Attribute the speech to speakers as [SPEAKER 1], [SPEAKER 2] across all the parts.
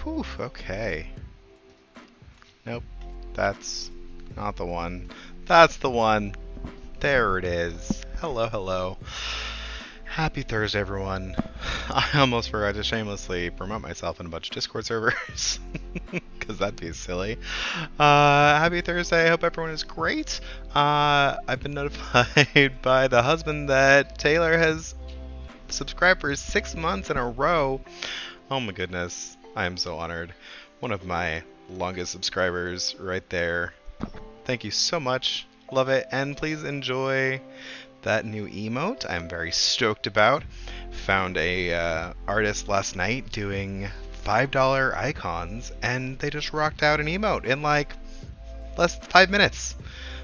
[SPEAKER 1] Whew, okay. Nope, that's not the one. That's the one. There it is. Hello, hello. Happy Thursday, everyone. I almost forgot to shamelessly promote myself in a bunch of Discord servers, because that'd be silly. Happy Thursday. I hope everyone is great. I've been notified by the husband that Taylor has subscribed for 6 months in a row. Oh my goodness. I am so honored. One of my longest subscribers right there. Thank you so much. Love it. And please enjoy that new emote I'm very stoked about. Found a artist last night doing $5 icons, and they just rocked out an emote in like less than 5 minutes.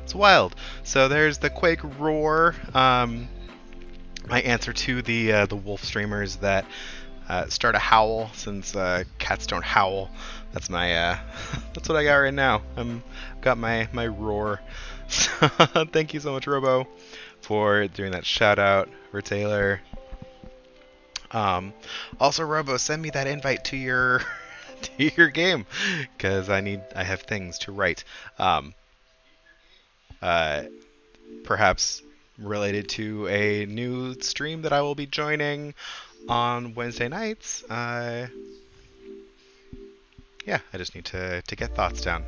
[SPEAKER 1] It's wild. So there's the Quake roar. My answer to the wolf streamers that start a howl, since cats don't howl. That's my that's what I got right now. Got my roar. So, thank you so much, Robo, for doing that shout out for Taylor. Also, Robo, send me that invite to your to your game, because I have things to write. Perhaps related to a new stream that I will be joining on Wednesday nights. Yeah, I just need to get thoughts down.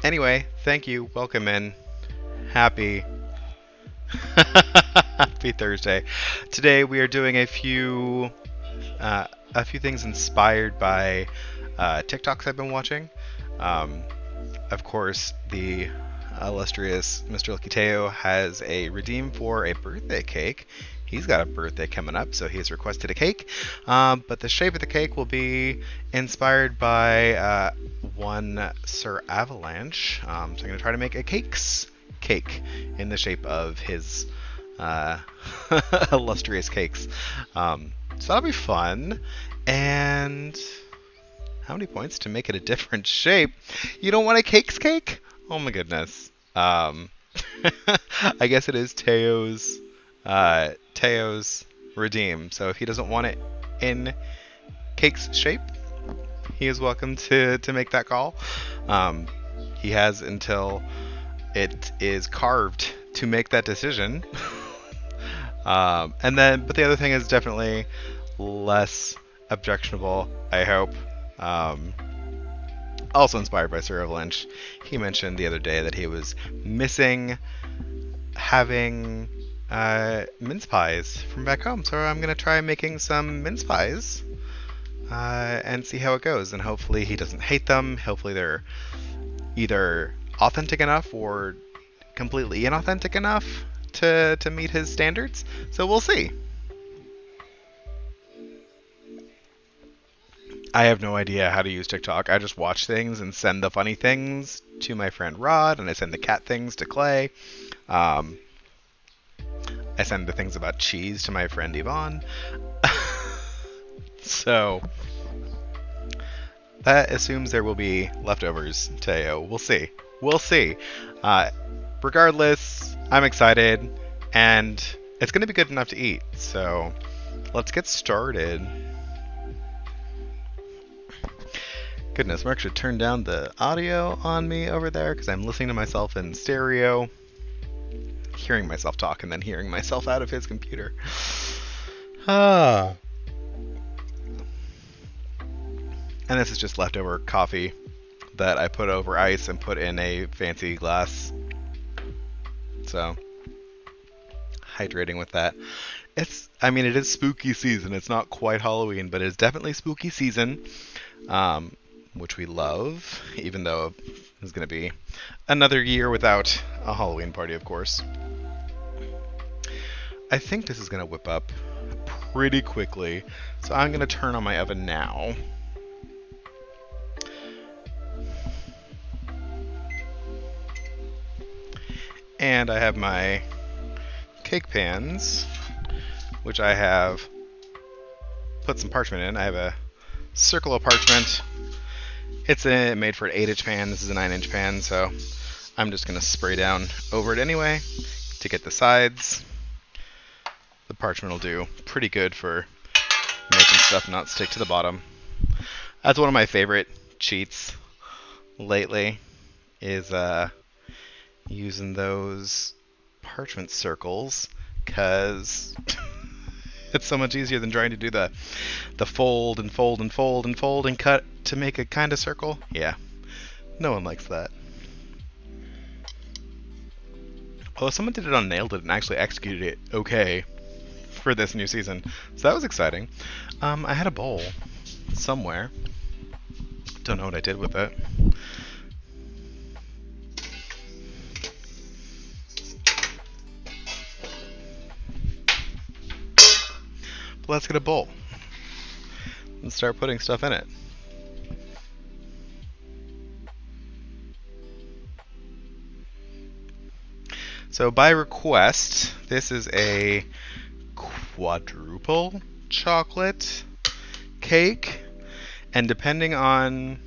[SPEAKER 1] Anyway, thank you. Welcome in. Happy Happy Thursday. Today we are doing a few things inspired by TikToks I've been watching. Of course, the illustrious Mr. Lucky Teo has a redeem for a birthday cake. He's got a birthday coming up, so he's requested a cake. But the shape of the cake will be inspired by one Sir Avalanche. So I'm going to try to make a cake in the shape of his illustrious cakes. So that'll be fun. And how many points to make it a different shape? You don't want a cake? Oh my goodness. I guess it is Teo's redeem. So if he doesn't want it in cake's shape, he is welcome to make that call. He has until it is carved to make that decision. But the other thing is definitely less objectionable, I hope. Also inspired by Sir Avalanche. He mentioned the other day that he was missing having mince pies from back home. So I'm going to try making some mince pies and see how it goes. And hopefully he doesn't hate them. Hopefully they're either authentic enough or completely inauthentic enough to meet his standards. So we'll see. I have no idea how to use TikTok. I just watch things and send the funny things to my friend Rod, and I send the cat things to Clay. I send the things about cheese to my friend Yvonne. So that assumes there will be leftovers, Teo. We'll see. Regardless, I'm excited, and it's going to be good enough to eat. So let's get started. Goodness, Mark should turn down the audio on me over there, because I'm listening to myself in stereo, hearing myself talk, and then hearing myself out of his computer. And this is just leftover coffee that I put over ice and put in a fancy glass. So, hydrating with that. It is spooky season. It's not quite Halloween, but it's definitely spooky season. Which we love, even though it's going to be another year without a Halloween party, of course. I think this is going to whip up pretty quickly, so I'm going to turn on my oven now. And I have my cake pans, which I have put some parchment in. I have a circle of parchment. It's made for an 8-inch pan. This is a 9-inch pan, so I'm just going to spray down over it anyway to get the sides. The parchment will do pretty good for making stuff not stick to the bottom. That's one of my favorite cheats lately, is using those parchment circles, because it's so much easier than trying to do the fold and fold and fold and fold and cut to make a kind of circle. Yeah, no one likes that. Although someone did it on Nailed It and actually executed it okay for this new season, so that was exciting. I had a bowl somewhere. Don't know what I did with it. But let's get a bowl and start putting stuff in it. So by request, this is a quadruple chocolate cake, and depending on,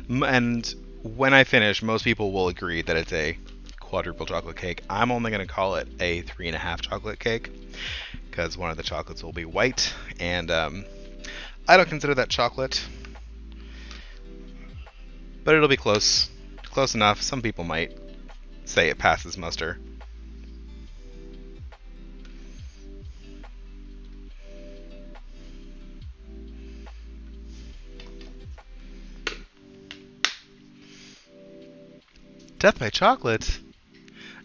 [SPEAKER 1] and when I finish, most people will agree that it's a quadruple chocolate cake. I'm only going to call it a 3.5 chocolate cake, because one of the chocolates will be white, and I don't consider that chocolate, but it'll be close enough. Some people might say it passes muster. Death by Chocolate?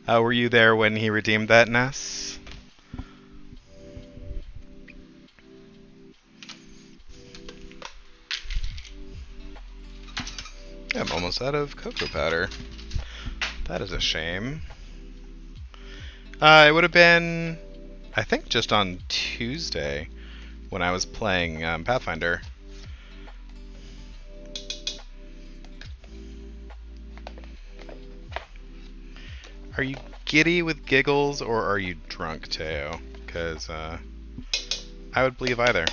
[SPEAKER 1] Were you there when he redeemed that, Ness? I'm almost out of cocoa powder. That is a shame. It would have been, I think, just on Tuesday when I was playing Pathfinder. Are you giddy with giggles, or are you drunk, Teo? Because I would believe either.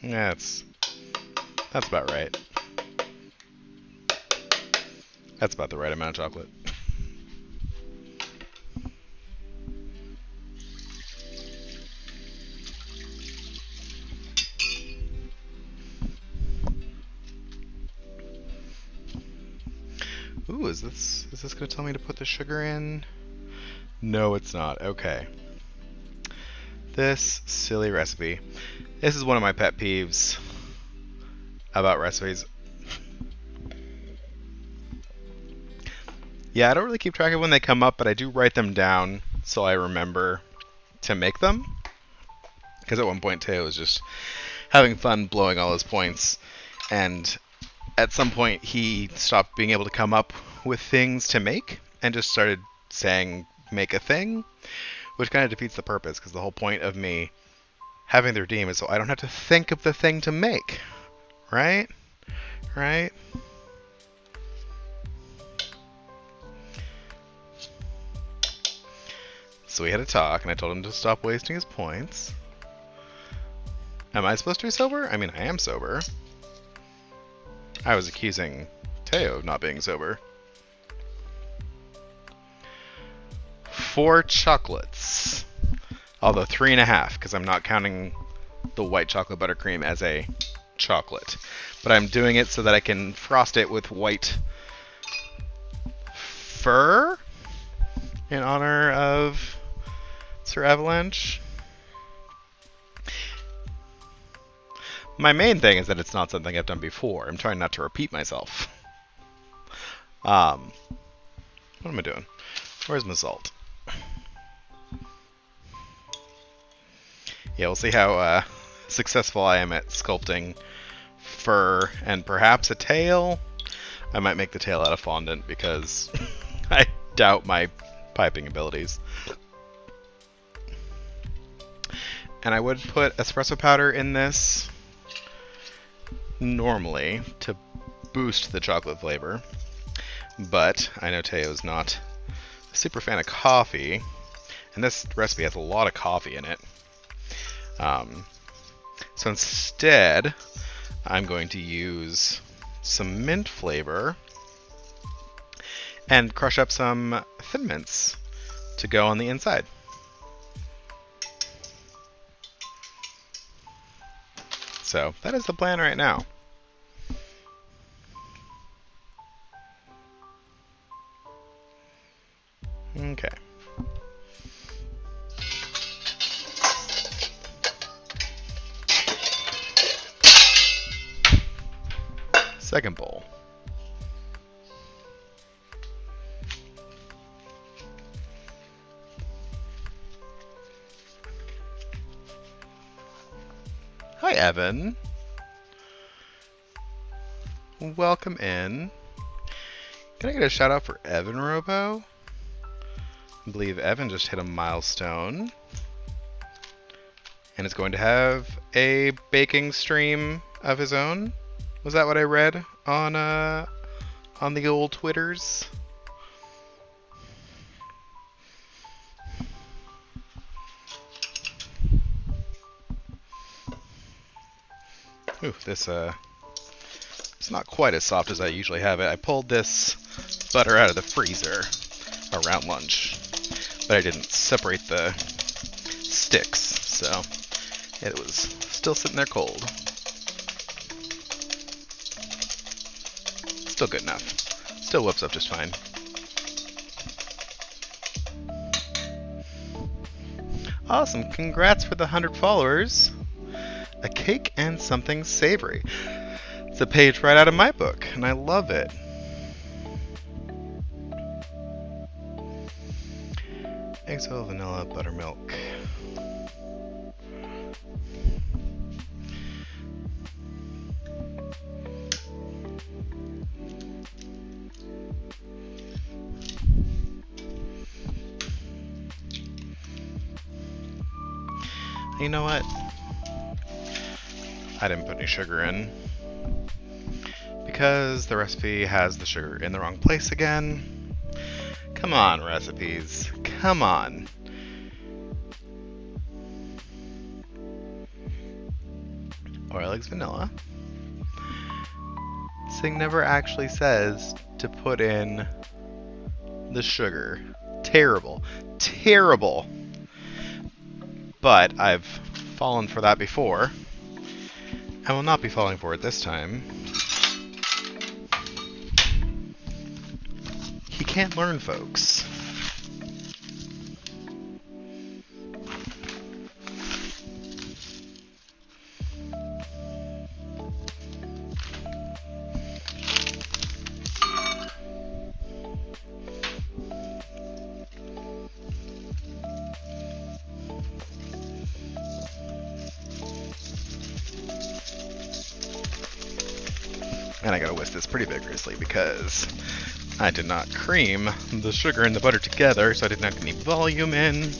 [SPEAKER 1] Yeah, that's about right. That's about the right amount of chocolate. Ooh, is this going to tell me to put the sugar in? No, it's not. Okay. This silly recipe. This is one of my pet peeves about recipes. Yeah, I don't really keep track of when they come up, but I do write them down so I remember to make them. Because at one point, Teo was just having fun blowing all his points, and at some point he stopped being able to come up with things to make and just started saying, make a thing, which kind of defeats the purpose, because the whole point of me having the redeem is so I don't have to think of the thing to make. Right? Right? So we had a talk, and I told him to stop wasting his points. Am I supposed to be sober? I mean, I am sober. I was accusing Teo of not being sober. 4 chocolates. Although 3.5, because I'm not counting the white chocolate buttercream as a chocolate. But I'm doing it so that I can frost it with white fur in honor of Sir Avalanche. My main thing is that it's not something I've done before. I'm trying not to repeat myself. What am I doing? Where's my salt? Yeah, we'll see how successful I am at sculpting fur and perhaps a tail. I might make the tail out of fondant because I doubt my piping abilities. And I would put espresso powder in this normally to boost the chocolate flavor, but I know Teo's not a super fan of coffee, and this recipe has a lot of coffee in it. So instead, I'm going to use some mint flavor and crush up some Thin Mints to go on the inside. So that is the plan right now. Okay. Second bowl. Hi, Evan. Welcome in. Can I get a shout out for Evan Robo? I believe Evan just hit a milestone and is going to have a baking stream of his own. Was that what I read on the old Twitters? Ooh, this it's not quite as soft as I usually have it. I pulled this butter out of the freezer around lunch, but I didn't separate the sticks, so it was still sitting there cold. Still good enough. Still whips up just fine. Awesome, congrats for the 100 followers. A cake and something savory. It's a page right out of my book, and I love it. Eggs, oil, vanilla, buttermilk. You know what? I didn't put any sugar in because the recipe has the sugar in the wrong place again. Come on, recipes. Come on. Oil, eggs, vanilla. This thing never actually says to put in the sugar. Terrible. Terrible. But I've fallen for that before. I will not be falling for it this time. He can't learn, folks. And I gotta whisk this pretty vigorously because I did not cream the sugar and the butter together, so I didn't have any volume in.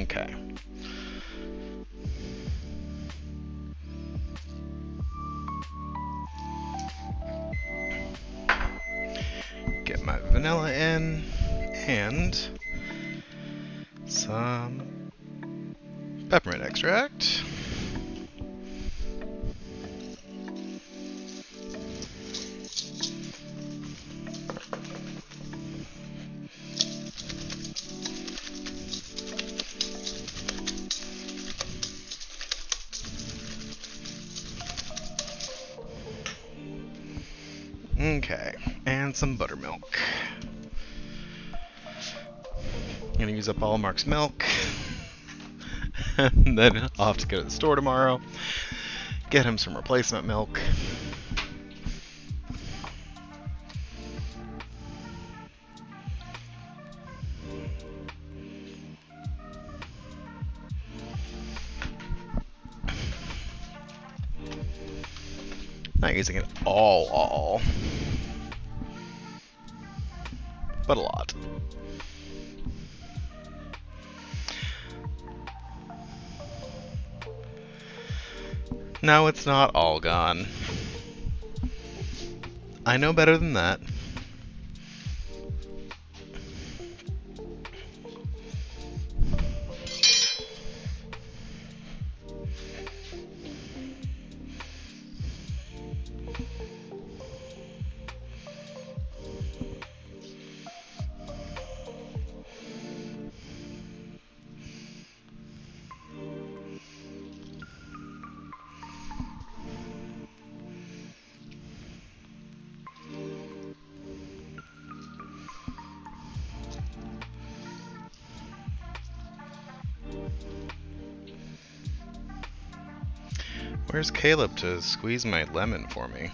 [SPEAKER 1] Okay. Get my vanilla in and some peppermint extract. Okay, and some buttermilk. I'm gonna use up all Mark's milk. And then I'll have to go to the store tomorrow, get him some replacement milk. Not using it all, but a lot. No, it's not all gone. I know better than that. Where's Caleb to squeeze my lemon for me?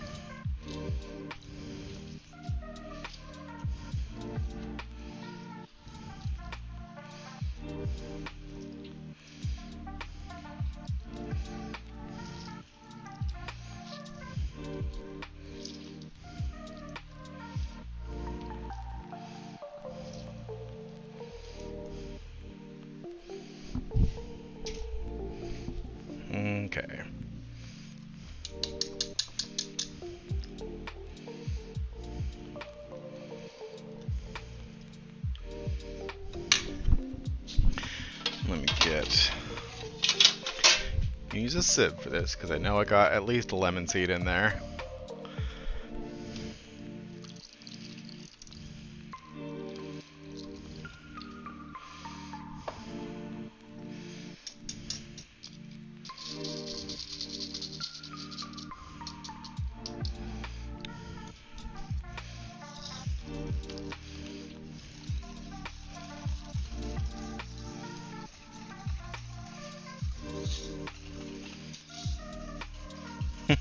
[SPEAKER 1] Okay. Let me use a sieve for this, because I know I got at least a lemon seed in there.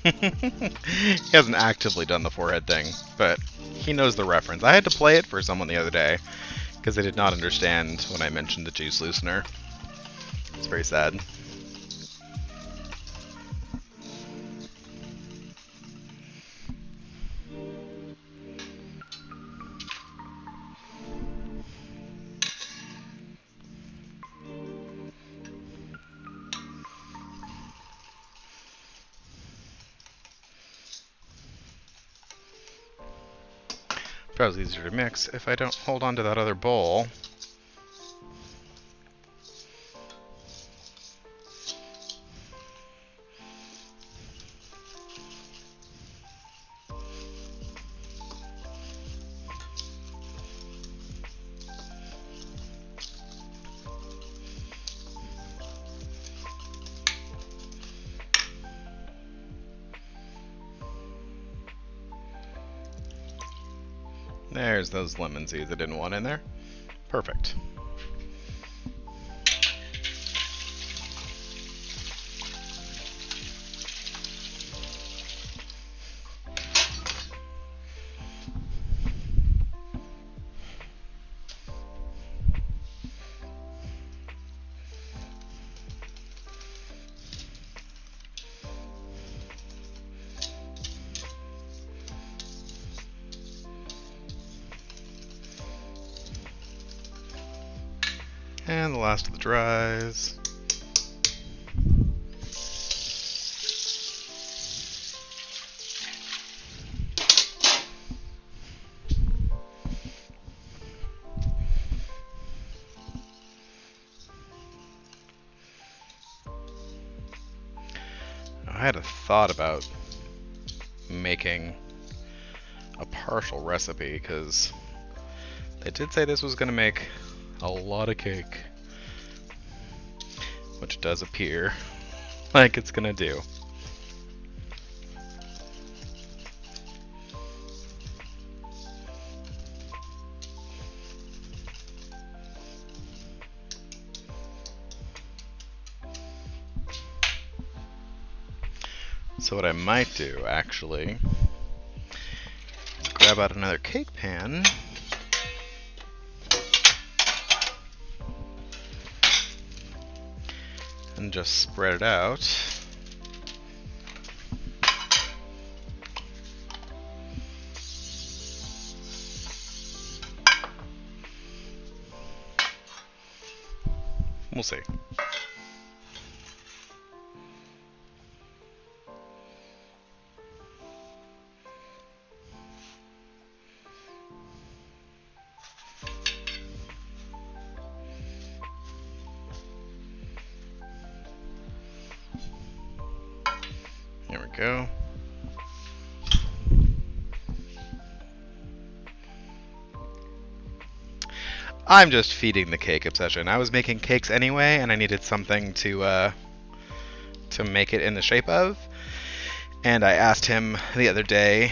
[SPEAKER 1] He hasn't actively done the forehead thing, but he knows the reference. I had to play it for someone the other day because they did not understand when I mentioned the juice loosener. It's very sad. Probably easier to mix if I don't hold on to that other bowl. There's those lemon seeds I didn't want in there. Perfect. And the last of the dries. I had a thought about making a partial recipe because they did say this was going to make a lot of cake, which does appear like it's gonna do. So what I might do, actually, is grab out another cake pan. And just spread it out. We'll see. There we go. I'm just feeding the cake obsession. I was making cakes anyway, and I needed something to make it in the shape of. And I asked him the other day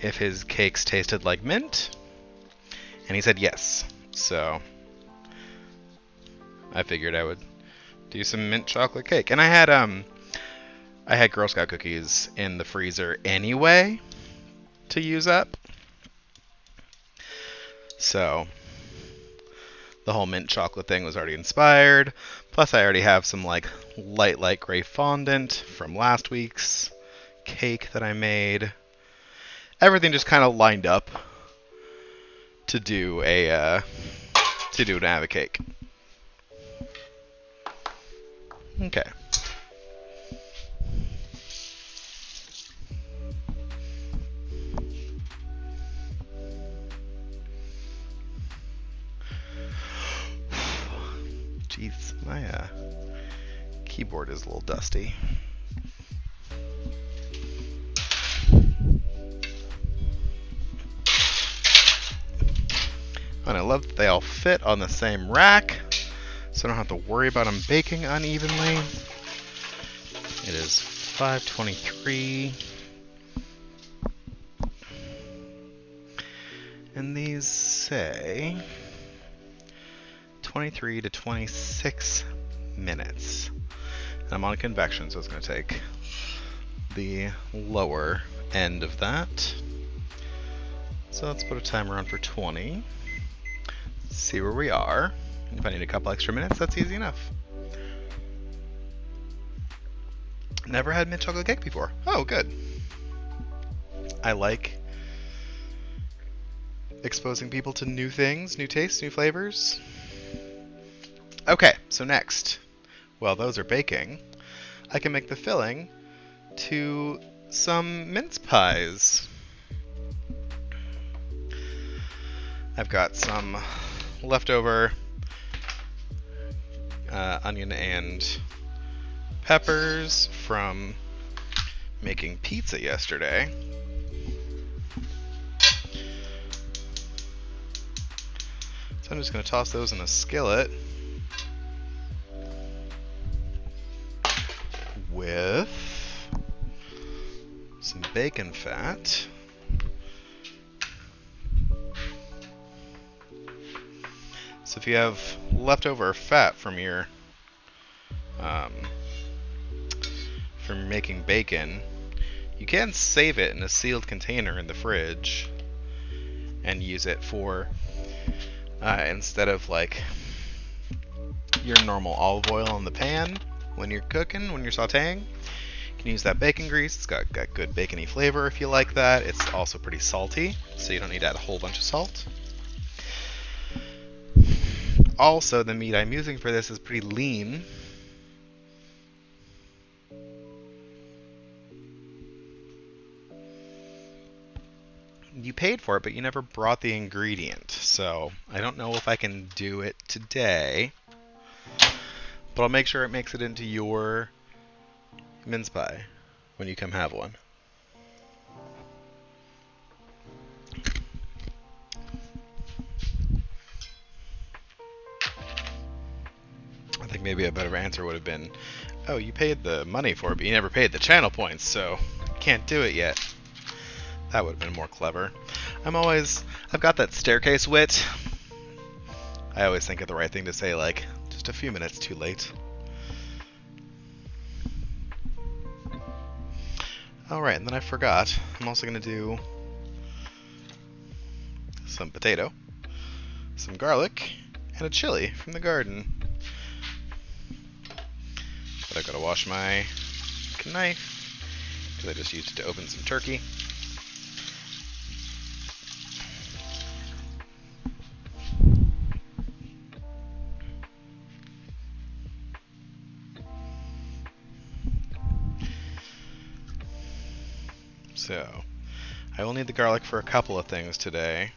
[SPEAKER 1] if his cakes tasted like mint, and he said yes. So I figured I would do some mint chocolate cake. And I had I had Girl Scout cookies in the freezer anyway to use up. So the whole mint chocolate thing was already inspired. Plus I already have some like light gray fondant from last week's cake that I made. Everything just kind of lined up to do an avocado cake. Okay. Jeez, my keyboard is a little dusty. And I love that they all fit on the same rack, so I don't have to worry about them baking unevenly. It is 5:23. And these say 23 to 26 minutes. And I'm on convection, so it's going to take the lower end of that. So let's put a timer on for 20. See where we are. If I need a couple extra minutes, that's easy enough. Never had mint chocolate cake before. Oh, good. I like exposing people to new things, new tastes, new flavors. Okay, so next, while those are baking, I can make the filling to some mince pies. I've got some leftover onion and peppers from making pizza yesterday. So I'm just going to toss those in a skillet with some bacon fat. So if you have leftover fat from your from making bacon, you can save it in a sealed container in the fridge and use it for instead of like your normal olive oil in the pan when you're cooking, when you're sauteing. You can use that bacon grease. It's got good bacony flavor if you like that. It's also pretty salty, so you don't need to add a whole bunch of salt. Also, the meat I'm using for this is pretty lean. You paid for it, but you never brought the ingredient, so I don't know if I can do it today. But I'll make sure it makes it into your mince pie when you come have one. I think maybe a better answer would have been, oh, you paid the money for it, but you never paid the channel points, so can't do it yet. That would have been more clever. I've got that staircase wit. I always think of the right thing to say, like, just a few minutes too late. Alright, and then I forgot. I'm also going to do some potato, some garlic, and a chili from the garden. But I've got to wash my knife, because I just used it to open some turkey. So, I will need the garlic for a couple of things today.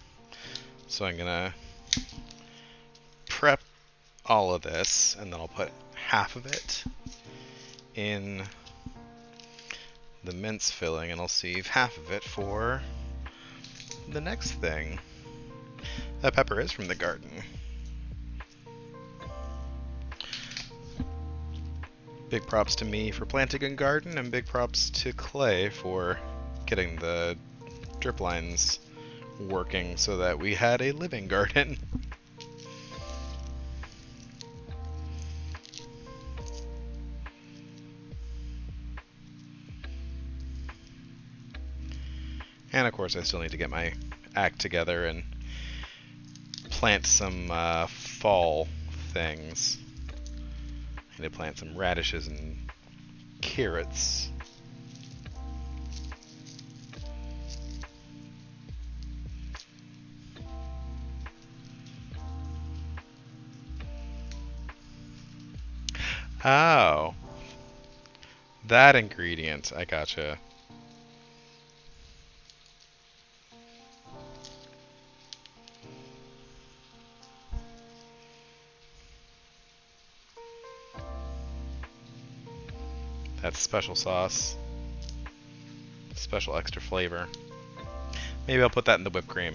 [SPEAKER 1] So I'm gonna prep all of this, and then I'll put half of it in the mince filling, and I'll save half of it for the next thing. That pepper is from the garden. Big props to me for planting a garden, and big props to Clay for getting the drip lines working so that we had a living garden. And of course I still need to get my act together and plant some fall things. I need to plant some radishes and carrots. Oh, that ingredient. I gotcha. That's special sauce. Special extra flavor. Maybe I'll put that in the whipped cream.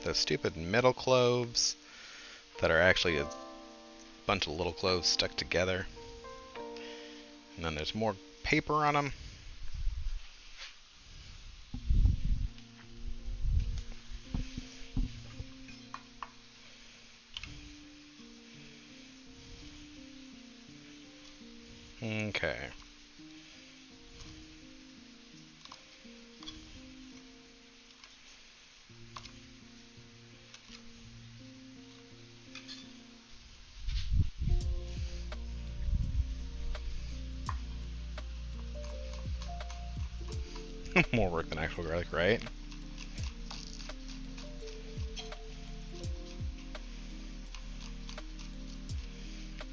[SPEAKER 1] Those stupid middle cloves that are actually a bunch of little cloves stuck together. And then there's more paper on them. Okay. More work than actual garlic, right?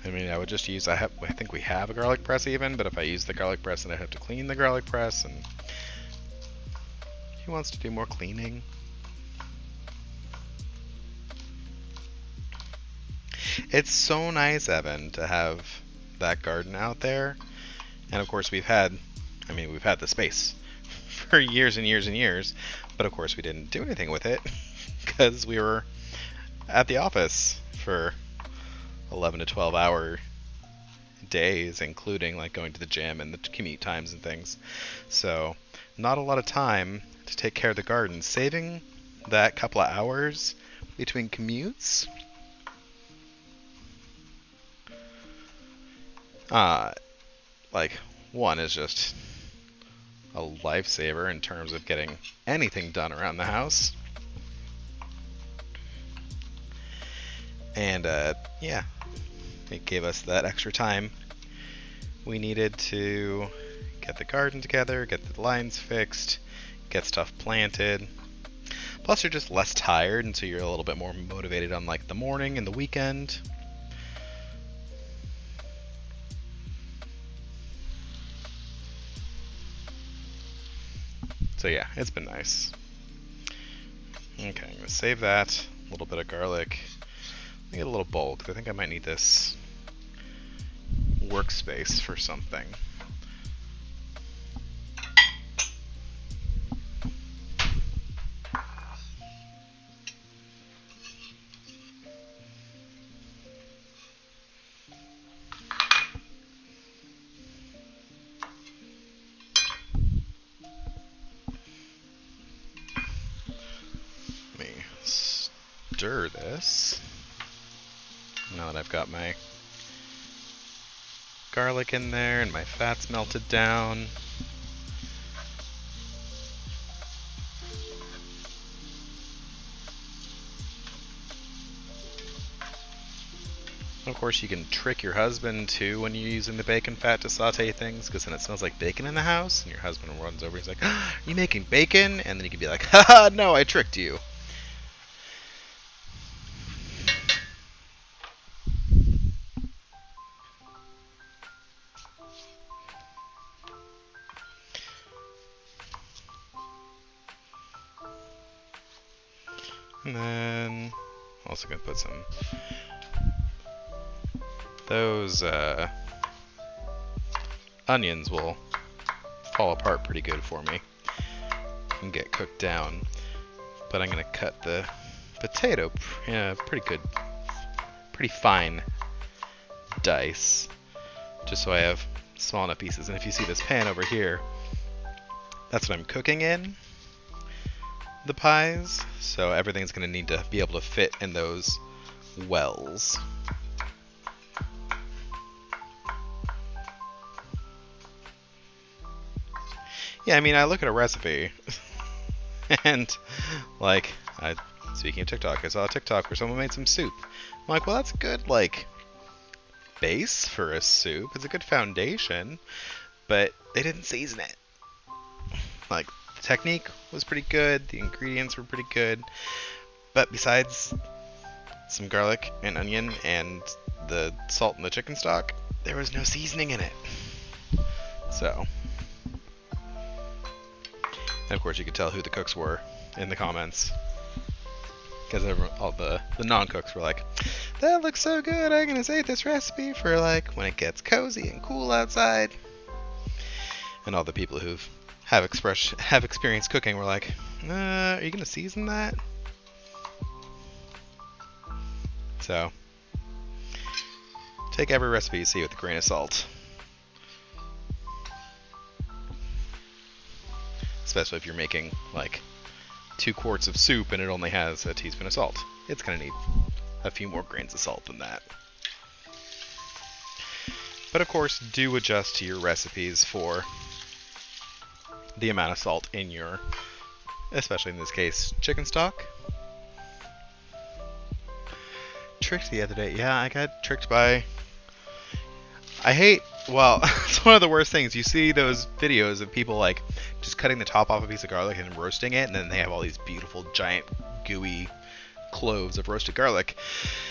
[SPEAKER 1] I mean, I would just use, I think we have a garlic press even, but if I use the garlic press, then I have to clean the garlic press, and he wants to do more cleaning. It's so nice, Evan, to have that garden out there. And of course we've had the space for years and years and years, but of course we didn't do anything with it because we were at the office for 11 to 12 hour days, including like going to the gym and the commute times and things. So not a lot of time to take care of the garden. Saving that couple of hours between commutes, like, one is just a lifesaver in terms of getting anything done around the house. And yeah, it gave us that extra time we needed to get the garden together, get the lines fixed, get stuff planted. Plus you're just less tired, and so you're a little bit more motivated on like the morning and the weekend. So yeah, it's been nice. Okay, I'm gonna save that. A little bit of garlic. Let me get a little bowl, because I think I might need this workspace for something. Stir this now that I've got my garlic in there and my fat's melted down. Of course, you can trick your husband too when you're using the bacon fat to saute things, because then it smells like bacon in the house, and your husband runs over, he's like, "Are you making bacon?" And then you can be like, "Haha, no, I tricked you." And then also gonna put some those onions will fall apart pretty good for me and get cooked down. But I'm gonna cut the potato pretty fine dice. just so I have small enough pieces. And if you see this pan over here, that's what I'm cooking in the pies. So everything's going to need to be able to fit in those wells. Yeah, I mean, I look at a recipe, and, like, speaking of TikTok, I saw a TikTok where someone made some soup. I'm like, well, that's a good, like, base for a soup. It's a good foundation, but they didn't season it. Like, the technique was pretty good, the ingredients were pretty good, but besides some garlic and onion and the salt and the chicken stock, there was no seasoning in it. So... And of course, you could tell who the cooks were in the comments, because all the non-cooks were like, "That looks so good. I'm gonna save this recipe for like when it gets cozy and cool outside." And all the people who have experience cooking were like, "Are you gonna season that?" So take every recipe you see with a grain of salt. Especially if you're making like 2 quarts of soup and it only has a teaspoon of salt. It's going to need a few more grains of salt than that. But of course, do adjust to your recipes for the amount of salt in your, especially in this case, chicken stock. Tricked the other day. Yeah, I got tricked by... Well, it's one of the worst things. You see those videos of people like just cutting the top off a piece of garlic and roasting it, and then they have all these beautiful, giant, gooey cloves of roasted garlic.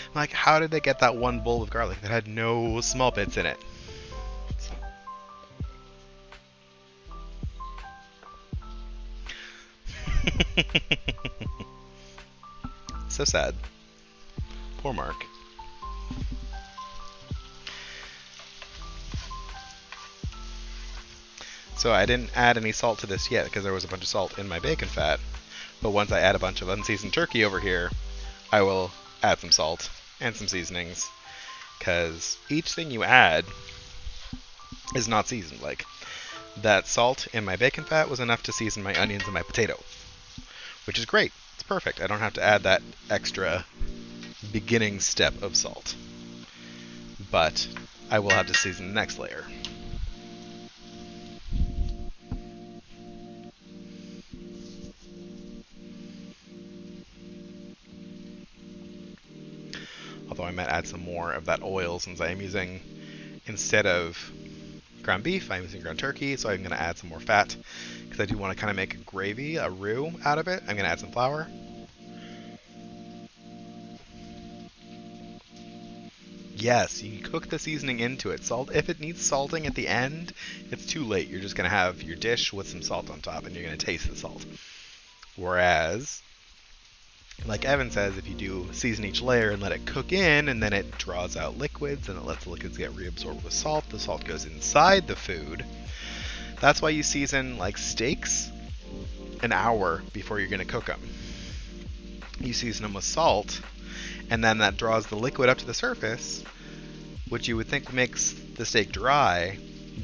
[SPEAKER 1] I'm like, how did they get that one bowl of garlic that had no small bits in it? So sad. Poor Mark. So I didn't add any salt to this yet because there was a bunch of salt in my bacon fat. But once I add a bunch of unseasoned turkey over here, I will add some salt and some seasonings. Because each thing you add is not seasoned. Like, that salt in my bacon fat was enough to season my onions and my potato. Which is great. It's perfect. I don't have to add that extra beginning step of salt. But I will have to season the next layer. Although I might add some more of that oil since I am using, instead of ground beef, I'm using ground turkey, so I'm going to add some more fat because I do want to kind of make a gravy, a roux out of it. I'm going to add some flour. Yes, you cook the seasoning into it. Salt, if it needs salting at the end, it's too late. You're just going to have your dish with some salt on top and you're going to taste the salt. Whereas, like Evan says, if you do season each layer and let it cook in, and then it draws out liquids, and it lets the liquids get reabsorbed with salt, the salt goes inside the food. That's why you season, like, steaks an hour before you're going to cook them. You season them with salt, and then that draws the liquid up to the surface, which you would think makes the steak dry,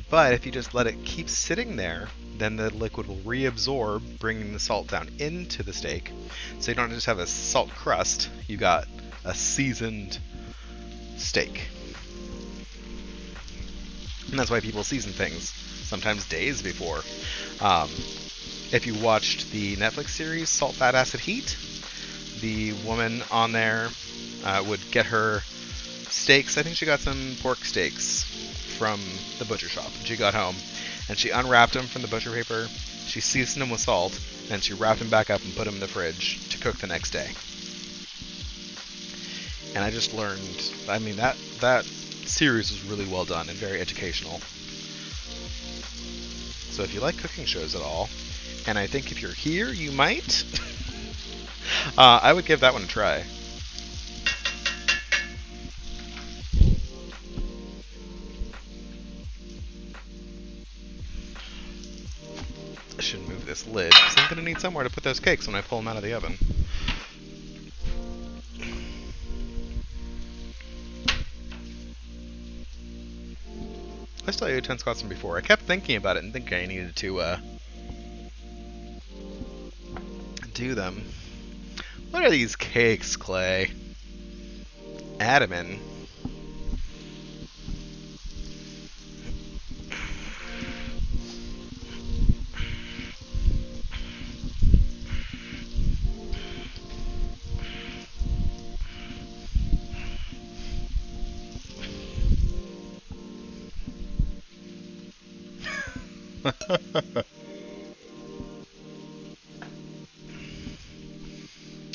[SPEAKER 1] but if you just let it keep sitting there, then the liquid will reabsorb, bringing the salt down into the steak. So you don't just have a salt crust, you got a seasoned steak. And that's why people season things, sometimes days before. If you watched the Netflix series Salt, Fat, Acid, Heat, the woman on there would get her steaks. I think she got some pork steaks from the butcher shop when she got home. And she unwrapped them from the butcher paper, she seasoned them with salt, and she wrapped them back up and put them in the fridge to cook the next day. And I just learned, I mean, that series was really well done and very educational. So if you like cooking shows at all, and I think if you're here, you might, I would give that one a try. I should move this lid, because I'm going to need somewhere to put those cakes when I pull them out of the oven. I still ate 10 squats from before. I kept thinking about it and thinking I needed to do them. What are these cakes, Clay? Add 'em in.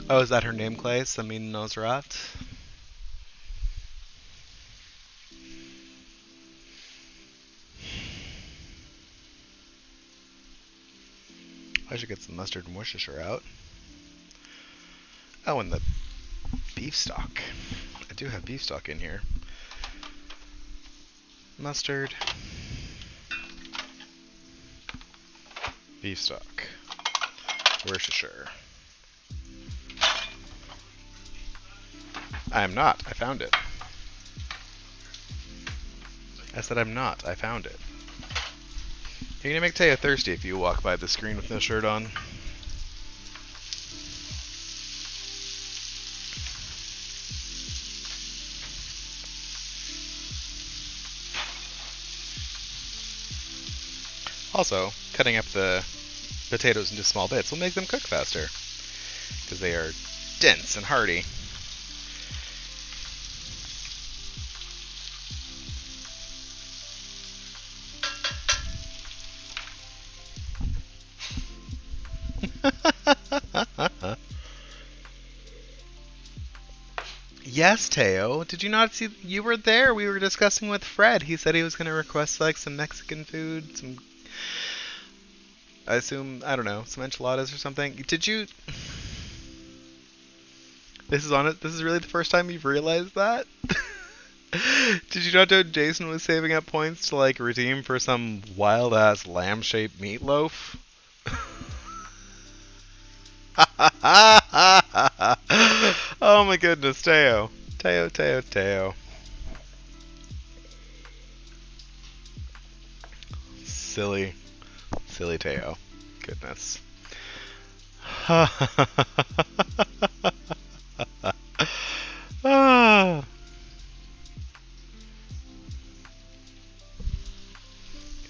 [SPEAKER 1] Oh, is that her name, Clay? Samin Nosrat? I should get some mustard and Worcestershire out. Oh, and the beef stock. I do have beef stock in here. Mustard. Beef stock. Worcestershire. I am not. I found it. I said I'm not. I found it. You're gonna make Taya thirsty if you walk by the screen with no shirt on. Also, cutting up the potatoes into small bits will make them cook faster, because they are dense and hearty. Yes, Teo. Did you not see? You were there. We were discussing with Fred. He said he was going to request like some Mexican food, some. I assume, I don't know, some enchiladas or something. Did you? This is on it. This is really the first time you've realized that. Did you not know Jason was saving up points to like redeem for some wild ass lamb-shaped meatloaf? Oh my goodness, Teo. Teo, Teo, Teo. Silly. Silly Teo. Goodness. Okay,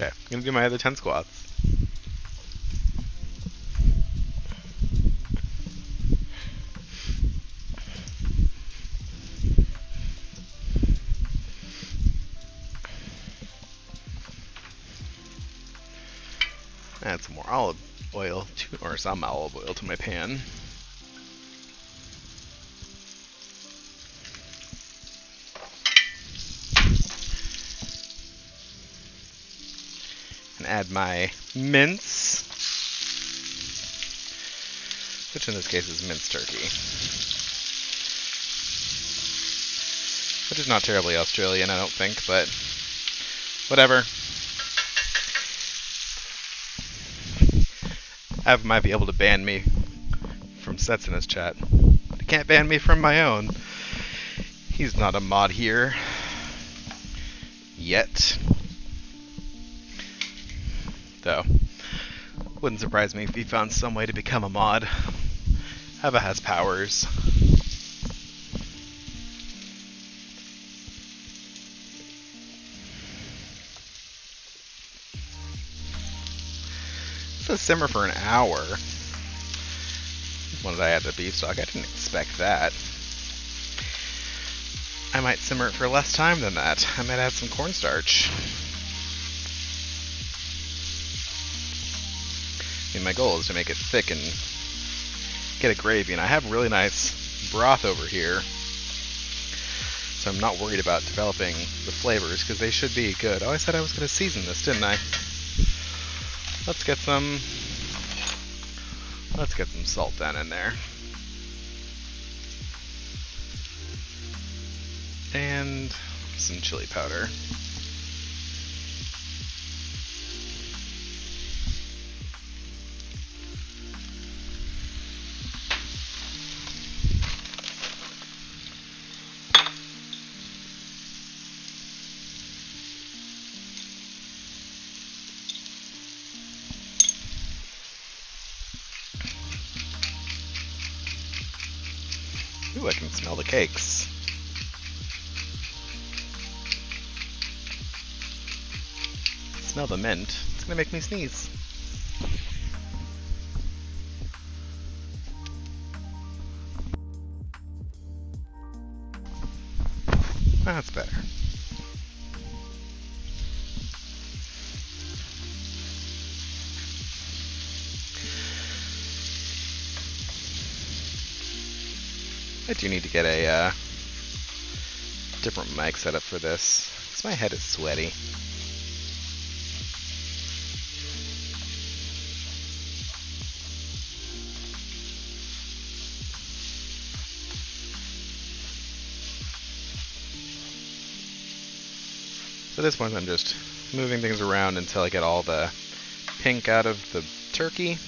[SPEAKER 1] I'm gonna do my other 10 squats. Add some more olive oil or some olive oil to my pan. And add my mince, which in this case is minced turkey, which is not terribly Australian, I don't think, but whatever. Av might be able to ban me from sets in his chat. He can't ban me from my own. He's not a mod here. Yet. Though. Wouldn't surprise me if he found some way to become a mod. Ava has powers. To simmer for an hour. When did I add the beef stock? I didn't expect that. I might simmer it for less time than that. I might add some cornstarch. I mean, my goal is to make it thick and get a gravy, and I have really nice broth over here. So I'm not worried about developing the flavors, because they should be good. Oh, I said I was going to season this, didn't I? Let's get some salt down in there. And some chili powder. Ooh, I can smell the cakes. Smell the mint. It's gonna make me sneeze. That's better. I do need to get a different mic setup for this, because my head is sweaty. So at this point I'm just moving things around until I get all the pink out of the turkey.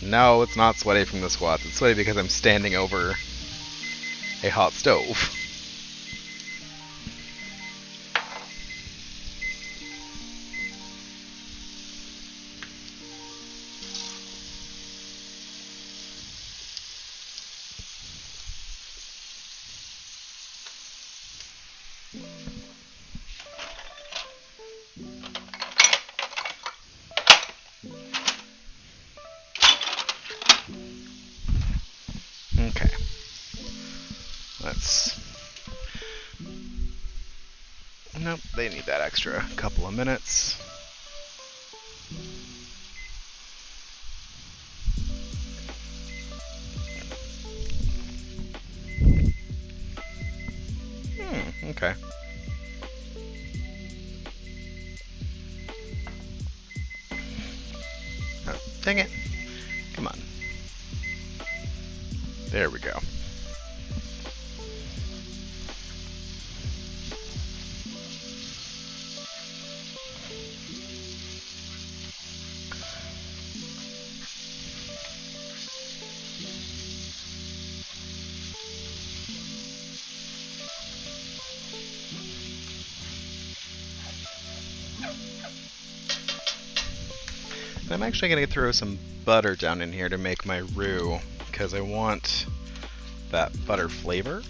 [SPEAKER 1] No, it's not sweaty from the squats. It's sweaty because I'm standing over a hot stove. Okay. Nope, they need that extra couple of minutes. Okay. Oh, dang it. Come on. There we go. I'm actually going to throw some butter down in here to make my roux, because I want that butter flavor.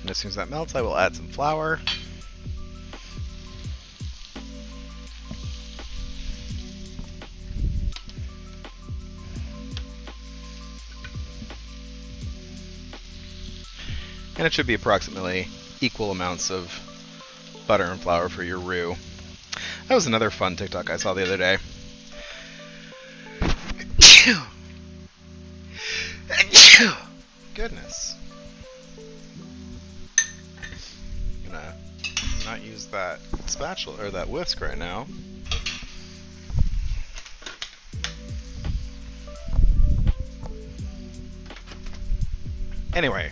[SPEAKER 1] And as soon as that melts, I will add some flour. And it should be approximately equal amounts of butter and flour for your roux. That was another fun TikTok I saw the other day. Goodness. I'm gonna not use that spatula or that whisk right now. Anyway,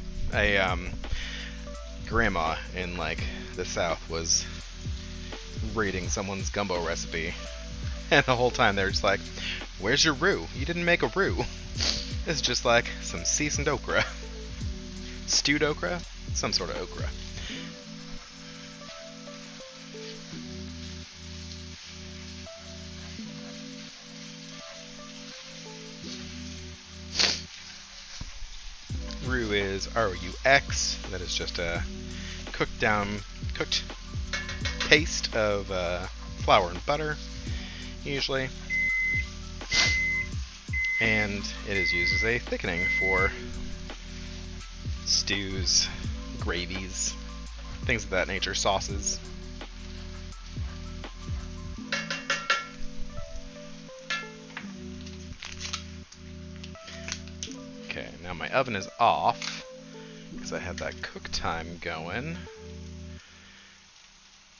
[SPEAKER 1] grandma in like the South was reading someone's gumbo recipe, and the whole time they're just like, "Where's your roux? You didn't make a roux." It's just like some seasoned okra, stewed okra, some sort of okra. Roux is R-O-U-X. That is just a cooked paste of flour and butter, usually, and it is used as a thickening for stews, gravies, things of that nature, sauces. Okay, now my oven is off because I have that cook time going.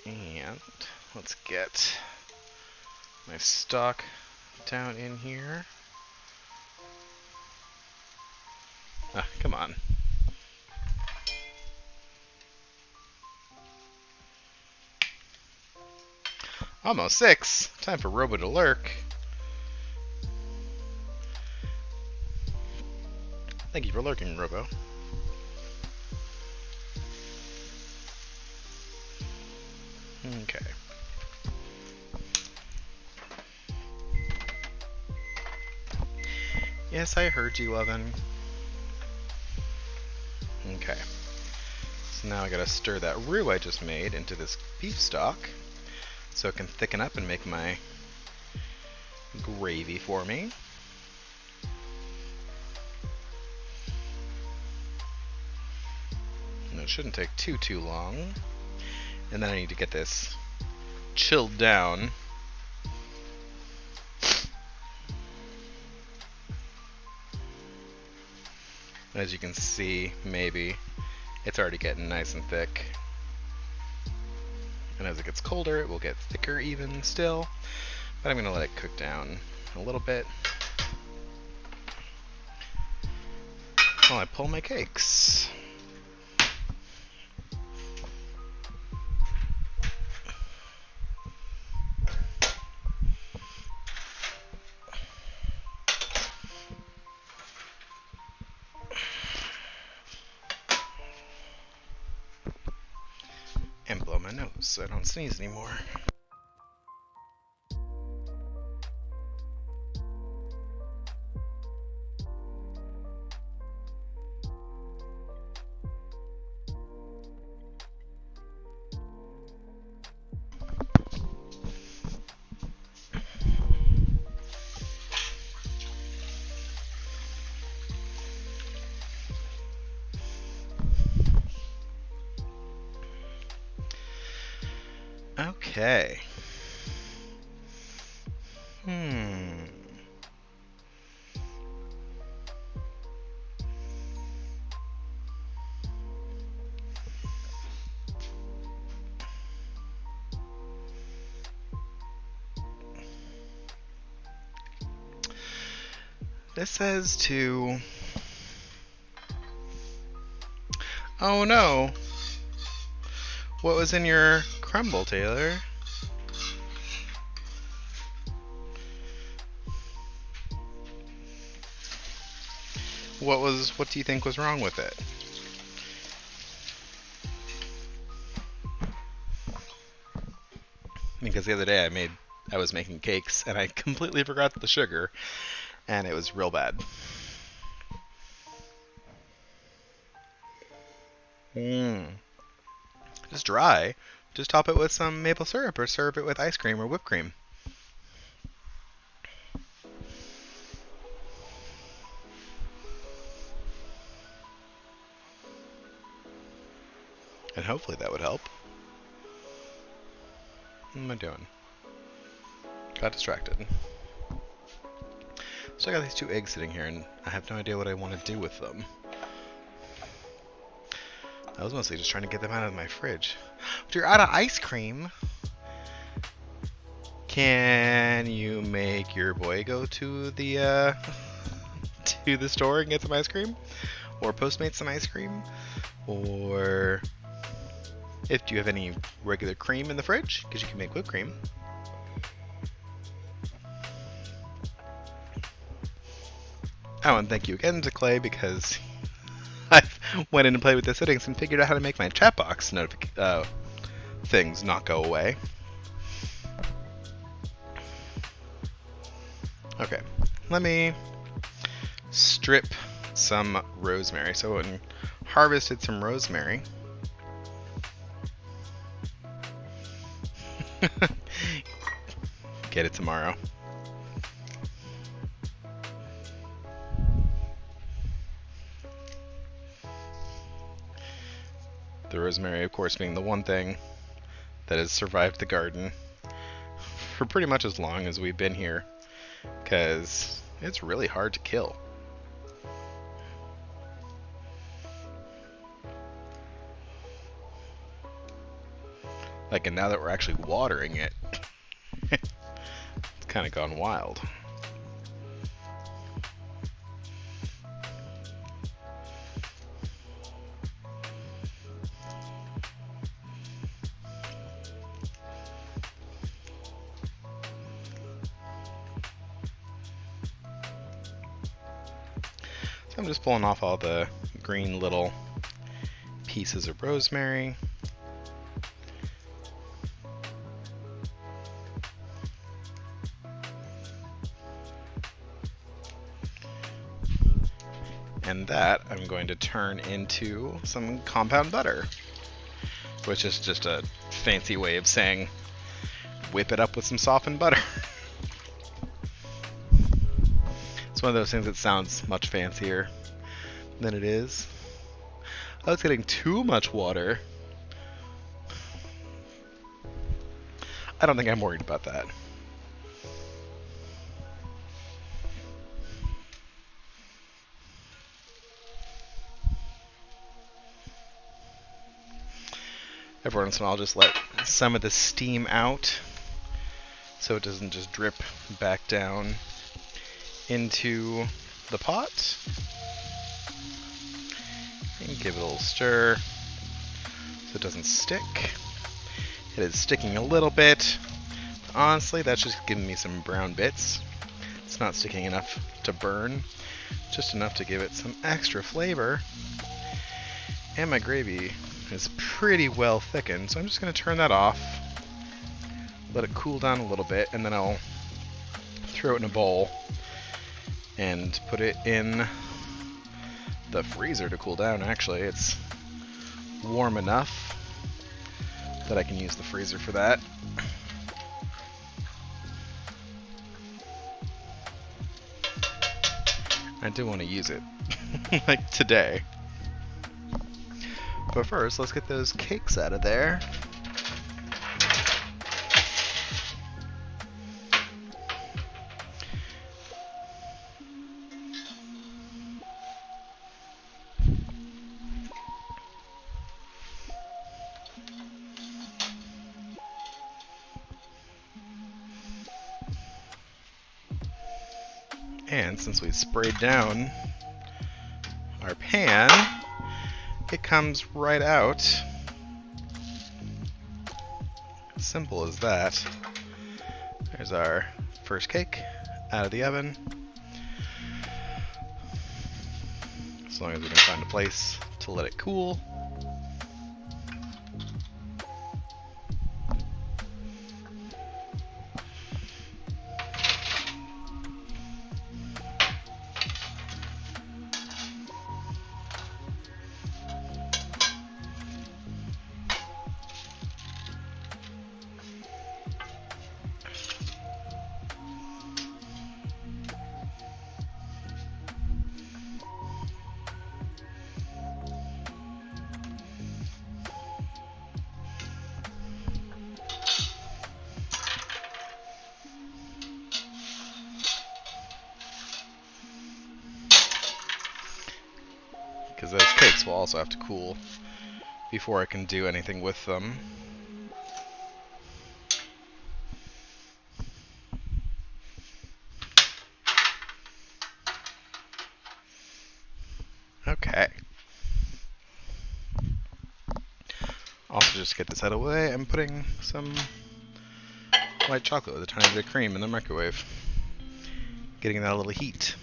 [SPEAKER 1] And let's get my stock down in here. Ah, come on. Almost 6. Time for Robo to lurk. Thank you for lurking, Robo. Okay. Yes, I heard you, Oven. Okay. So now I gotta stir that roux I just made into this beef stock so it can thicken up and make my gravy for me. And it shouldn't take too long. And then I need to get this chilled down. As you can see, maybe, it's already getting nice and thick. And as it gets colder, it will get thicker even still. But I'm going to let it cook down a little bit while I pull my cakes. And blow my nose so I don't sneeze anymore. Okay. This says to... Oh no! What was in your crumble, Taylor? What do you think was wrong with it? Because the other day I was making cakes and I completely forgot the sugar and it was real bad. Just dry. Just top it with some maple syrup or serve it with ice cream or whipped cream. And hopefully that would help. What am I doing? Got distracted. So I got these 2 eggs sitting here and I have no idea what I want to do with them. I was mostly just trying to get them out of my fridge. But you're out of ice cream. Can you make your boy go to the to the store and get some ice cream? Or Postmate some ice cream? Or do you have any regular cream in the fridge? Because you can make whipped cream. Oh, and thank you again to Clay because I went in and played with the settings and figured out how to make my chat box things not go away. Okay, let me strip some rosemary. So I went and harvested some rosemary. Get it tomorrow. The rosemary, of course, being the one thing that has survived the garden for pretty much as long as we've been here, because it's really hard to kill. Like, and now that we're actually watering it, it's kind of gone wild. So I'm just pulling off all the green little pieces of rosemary. And that I'm going to turn into some compound butter, which is just a fancy way of saying whip it up with some softened butter. It's one of those things that sounds much fancier than it is. Oh, it's getting too much water. I don't think I'm worried about that. Every once in a while, I'll just let some of the steam out so it doesn't just drip back down into the pot. And give it a little stir so it doesn't stick. It is sticking a little bit. Honestly, that's just giving me some brown bits. It's not sticking enough to burn, just enough to give it some extra flavor. And my gravy is pretty well thickened, so I'm just going to turn that off, let it cool down a little bit, and then I'll throw it in a bowl and put it in the freezer to cool down. Actually, it's warm enough that I can use the freezer for that. I do want to use it, like today. But first, let's get those cakes out of there. And since we sprayed down our pan, it comes right out. Simple as that. There's our first cake out of the oven. As long as we can find a place to let it cool. Because those cakes will also have to cool before I can do anything with them. Okay. Also, just to get this out of the way, I'm putting some white chocolate with a tiny bit of cream in the microwave. Getting that a little heat.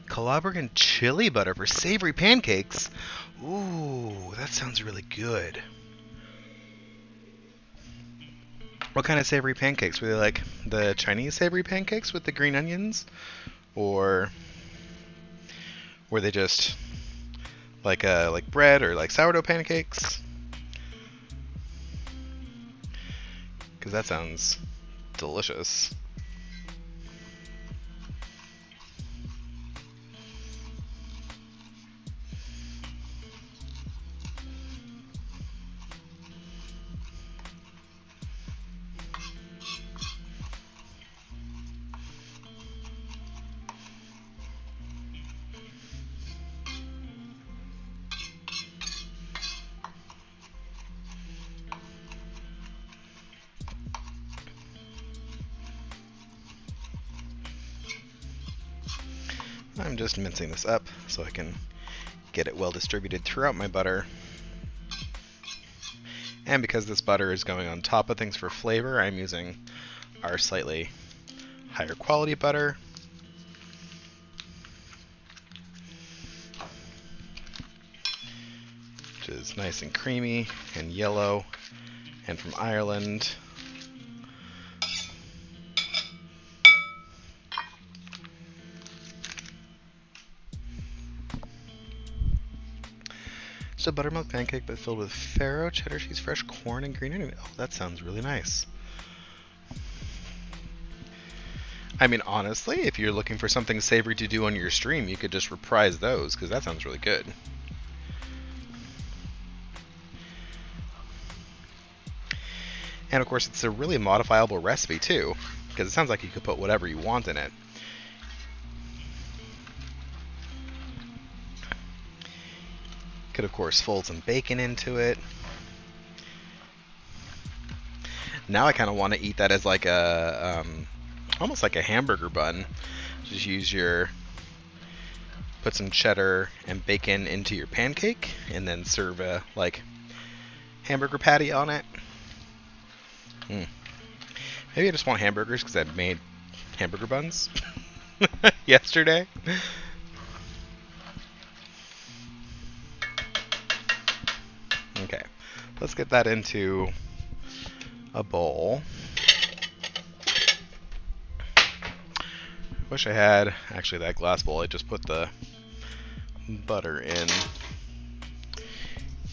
[SPEAKER 1] Calabrian chili butter for savory pancakes. Ooh, that sounds really good. What kind of savory pancakes? Were they like the Chinese savory pancakes with the green onions? Or were they just like bread or like sourdough pancakes? Because that sounds delicious. I'm just mincing this up so I can get it well distributed throughout my butter. And because this butter is going on top of things for flavor, I'm using our slightly higher quality butter. which is nice and creamy and yellow and from Ireland. Just a buttermilk pancake but filled with farro, cheddar cheese, fresh corn, and green onion. Oh, that sounds really nice. I mean, honestly, if you're looking for something savory to do on your stream, you could just reprise those, because that sounds really good. And of course, it's a really modifiable recipe too, because it sounds like you could put whatever you want in it. Could of course fold some bacon into it. Now I kind of want to eat that as like a, almost like a hamburger bun. Just put some cheddar and bacon into your pancake, and then serve a like hamburger patty on it. Maybe I just want hamburgers because I made hamburger buns yesterday. Okay, let's get that into a bowl. Wish I had actually that glass bowl. I just put the butter in.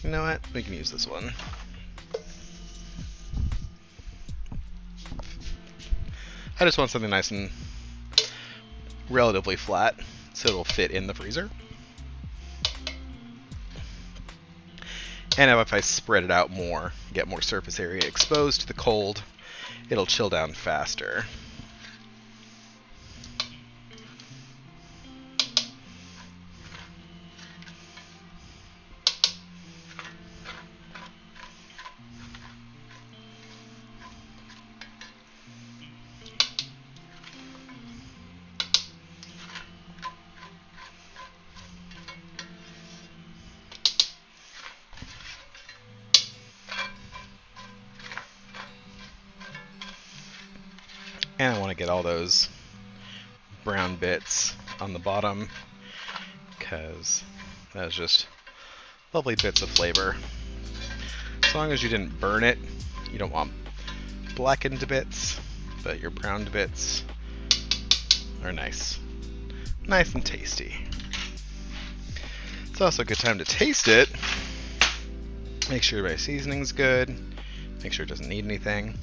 [SPEAKER 1] You know what? We can use this one. I just want something nice and relatively flat so it'll fit in the freezer. And if I spread it out more, get more surface area exposed to the cold, it'll chill down faster. And I want to get all those brown bits on the bottom, because that's just lovely bits of flavor. As long as you didn't burn it, you don't want blackened bits, but your browned bits are nice. Nice and tasty. It's also a good time to taste it. Make sure my seasoning's good. Make sure it doesn't need anything.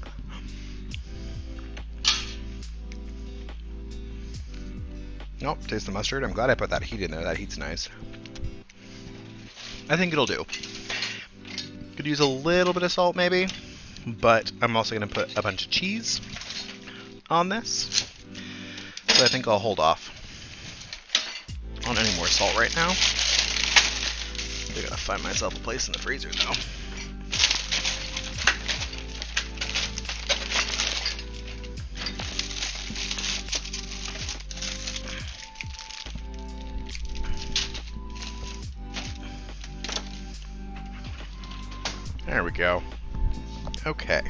[SPEAKER 1] Nope, taste the mustard. I'm glad I put that heat in there. That heat's nice. I think it'll do. Could use a little bit of salt maybe, but I'm also going to put a bunch of cheese on this. So I think I'll hold off on any more salt right now. I gotta find myself a place in the freezer though. There we go. Okay.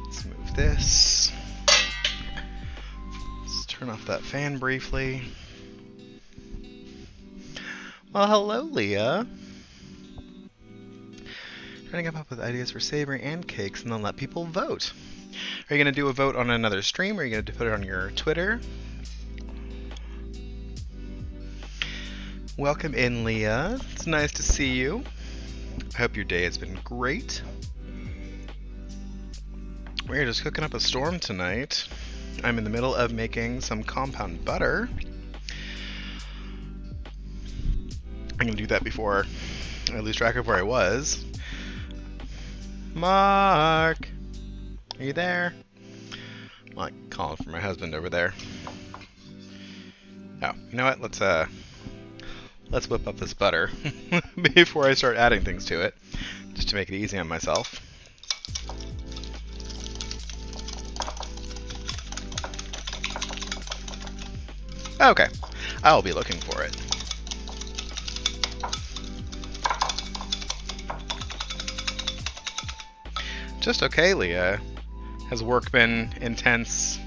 [SPEAKER 1] Let's move this. Let's turn off that fan briefly. Well, hello, Leah. Trying to come up with ideas for savory and cakes and then let people vote. Are you going to do a vote on another stream, or are you going to put it on your Twitter? Welcome in, Leah. It's nice to see you. I hope your day has been great. We're just cooking up a storm tonight. I'm in the middle of making some compound butter. I'm going to do that before I lose track of where I was. Mark! Are you there? I'm like calling for my husband over there. Oh, you know what? Let's whip up this butter before I start adding things to it, just to make it easy on myself. Okay, I'll be looking for it. Just okay, Leah. Has work been intense?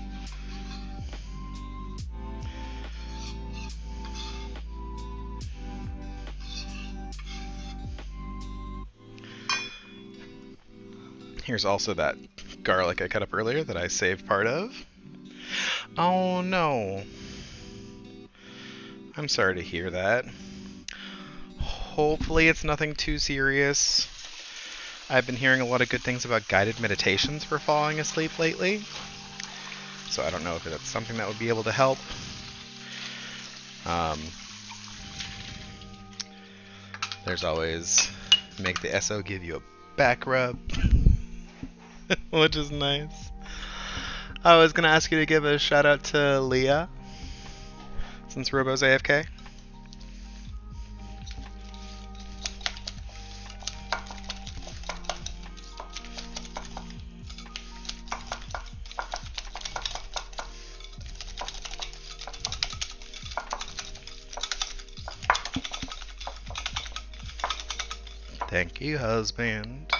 [SPEAKER 1] Here's also that garlic I cut up earlier that I saved part of. Oh no. I'm sorry to hear that. Hopefully it's nothing too serious. I've been hearing a lot of good things about guided meditations for falling asleep lately. So I don't know if that's something that would be able to help. There's always make the SO give you a back rub, which is nice. I was going to ask you to give a shout out to Leah, since Robo's AFK. Thank you, husband.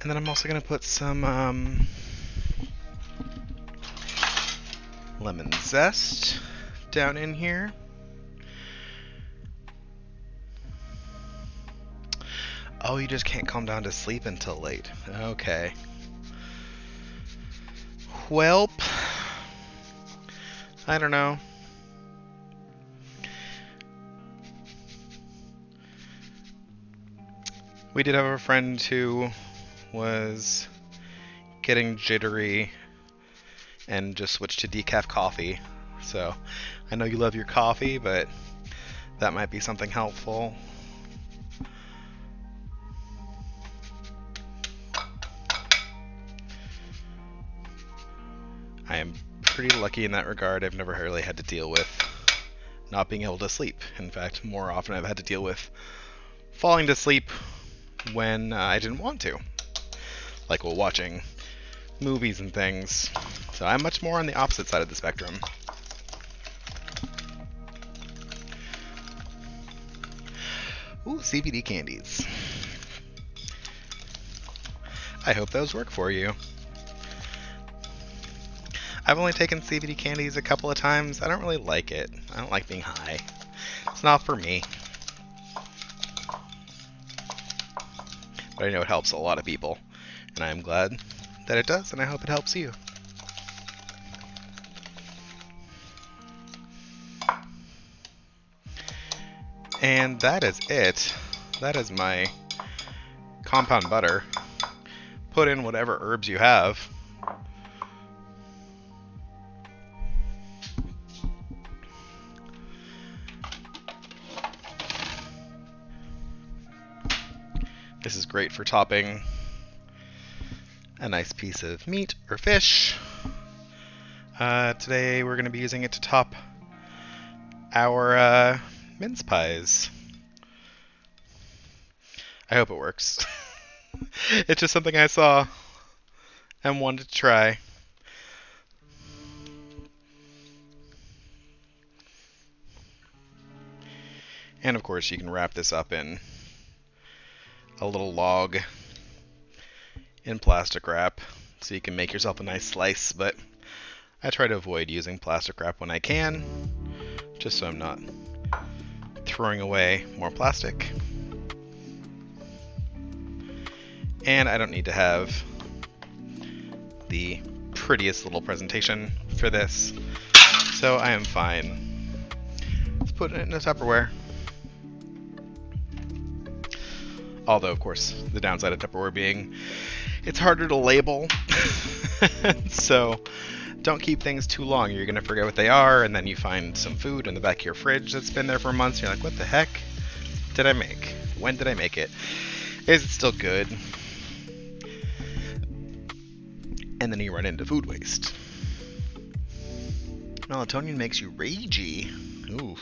[SPEAKER 1] And then I'm also going to put some lemon zest down in here. Oh, you just can't calm down to sleep until late. Okay. Welp. I don't know. We did have a friend who was getting jittery and just switched to decaf coffee. So I know you love your coffee, but that might be something helpful. I am pretty lucky in that regard. I've never really had to deal with not being able to sleep. In fact, more often I've had to deal with falling to sleep when I didn't want to, like while watching movies and things. So I'm much more on the opposite side of the spectrum. Ooh, CBD candies. I hope those work for you. I've only taken CBD candies a couple of times. I don't really like it. I don't like being high. It's not for me. But I know it helps a lot of people, and I am glad that it does, and I hope it helps you. And that is it. That is my compound butter. Put in whatever herbs you have. This is great for topping a nice piece of meat or fish. Today we're going to be using it to top our mince pies. I hope it works. It's just something I saw and wanted to try. And of course you can wrap this up in a little log in plastic wrap so you can make yourself a nice slice, but I try to avoid using plastic wrap when I can, just so I'm not throwing away more plastic. And I don't need to have the prettiest little presentation for this, so I am fine. Let's put it in a Tupperware. Although, of course, the downside of Tupperware being it's harder to label. So don't keep things too long. You're going to forget what they are, and then you find some food in the back of your fridge that's been there for months. And you're like, what the heck did I make? When did I make it? Is it still good? And then you run into food waste. Melatonin makes you ragey. Oof.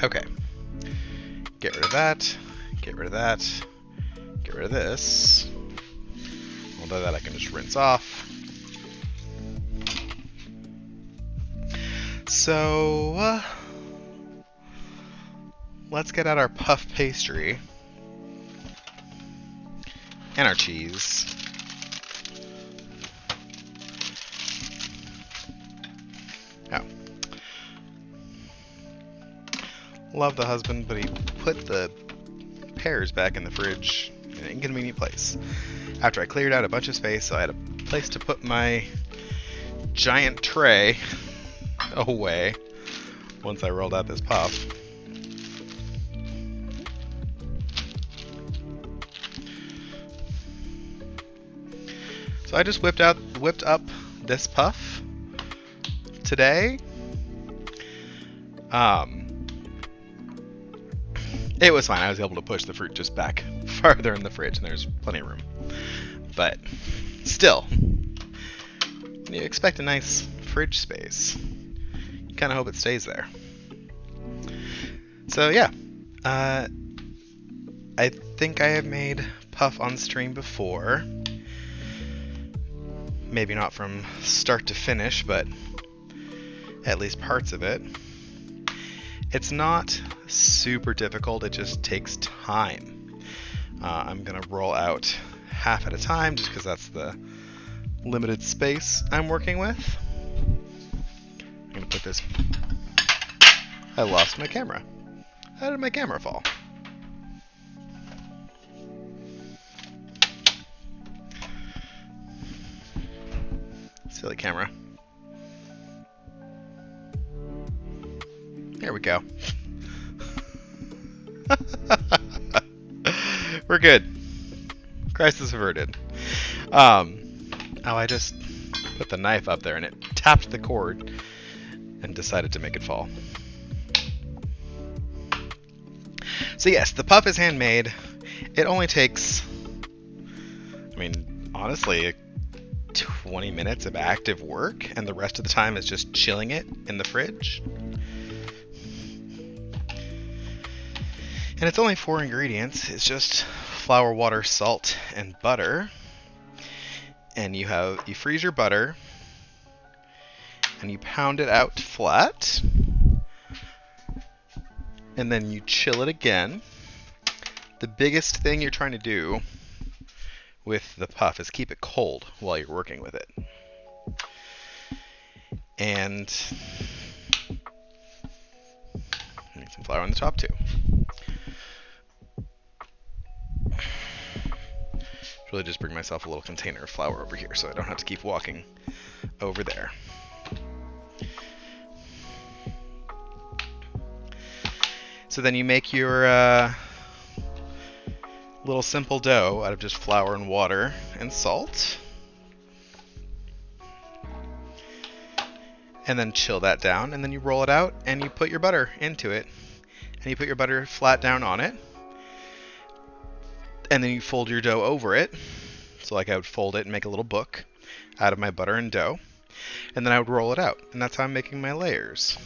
[SPEAKER 1] Okay. Get rid of that. Get rid of that. Get rid of this. Although that I can just rinse off. So, let's get out our puff pastry and our cheese. Oh, Love the husband, but he put the pears back in the fridge in an inconvenient place. After I cleared out a bunch of space, so I had a place to put my giant tray away once I rolled out this puff. So I just whipped up this puff today. It was fine. I was able to push the fruit just back farther in the fridge, and there's plenty of room. But still, you expect a nice fridge space. You kind of hope it stays there. So yeah, I think I have made puff on stream before. Maybe not from start to finish, but at least parts of it. It's not super difficult, it just takes time. I'm going to roll out half at a time just because that's the limited space I'm working with. I'm going to put this... I lost my camera. How did my camera fall? Silly camera. There we go. We're good. Crisis averted. Oh, I just put the knife up there and it tapped the cord and decided to make it fall. So yes, the puff is handmade. It only takes, I mean, honestly, 20 minutes of active work, and the rest of the time is just chilling it in the fridge. And it's only 4 ingredients. It's just flour, water, salt, and butter. And you freeze your butter, and you pound it out flat, and then you chill it again. The biggest thing you're trying to do with the puff is keep it cold while you're working with it. And need some flour on the top too. Really just bring myself a little container of flour over here so I don't have to keep walking over there. So then you make your little simple dough out of just flour and water and salt. And then chill that down, and then you roll it out and you put your butter into it. And you put your butter flat down on it. And then you fold your dough over it. So like I would fold it and make a little book out of my butter and dough. And then I would roll it out. And that's how I'm making my layers.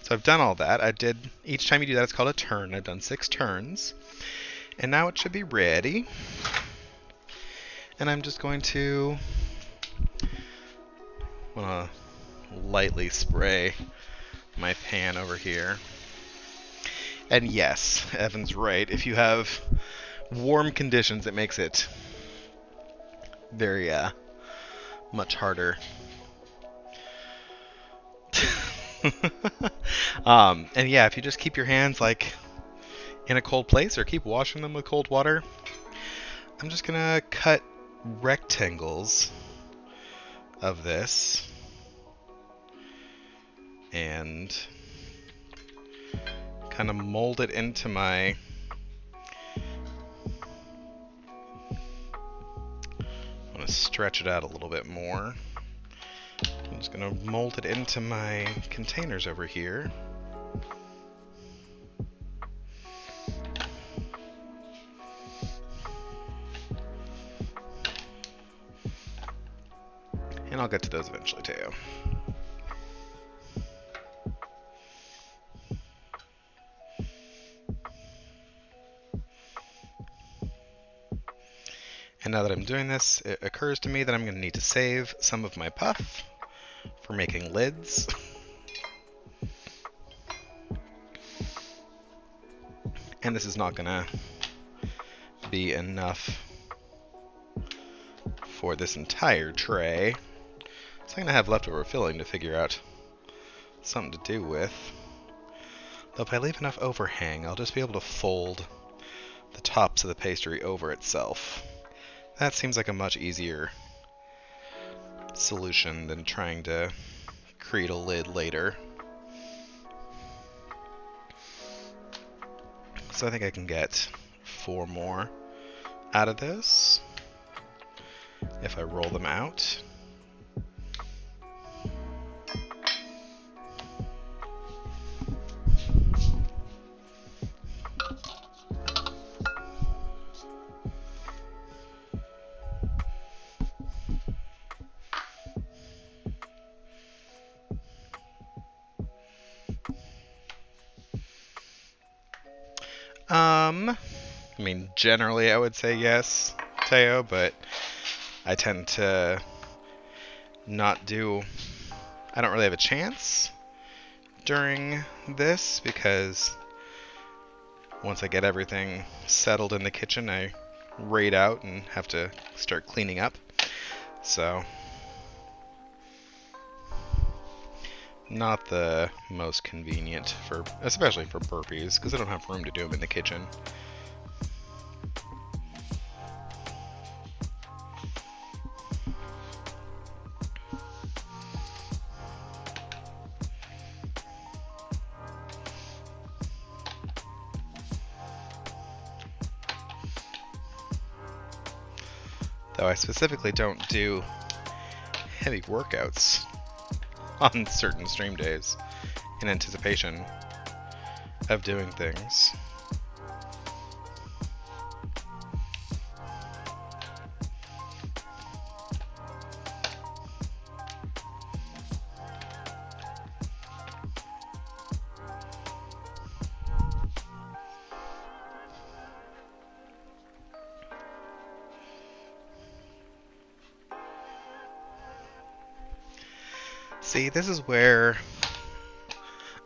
[SPEAKER 1] So I've done all that. Each time you do that, it's called a turn. I've done 6 turns. And now it should be ready. And I'm just going to lightly spray my pan over here. And yes, Evan's right. If you have warm conditions, it makes it very much harder. And yeah, if you just keep your hands like in a cold place or keep washing them with cold water, I'm just gonna cut rectangles of this and kind of mold it into my stretch it out a little bit more. I'm just going to mold it into my containers over here. And I'll get to those eventually too. And now that I'm doing this, it occurs to me that I'm going to need to save some of my puff for making lids. And this is not going to be enough for this entire tray. So I'm going to have leftover filling to figure out something to do with. Though if I leave enough overhang, I'll just be able to fold the tops of the pastry over itself. That seems like a much easier solution than trying to create a lid later. So I think I can get 4 more out of this if I roll them out. I mean, generally I would say yes, Teo, but I tend to not do... I don't really have a chance during this because once I get everything settled in the kitchen, I raid out and have to start cleaning up. So, not the most convenient for, especially for burpees, because I don't have room to do them in the kitchen. Though I specifically don't do heavy workouts on certain stream days in anticipation of doing things. See, this is where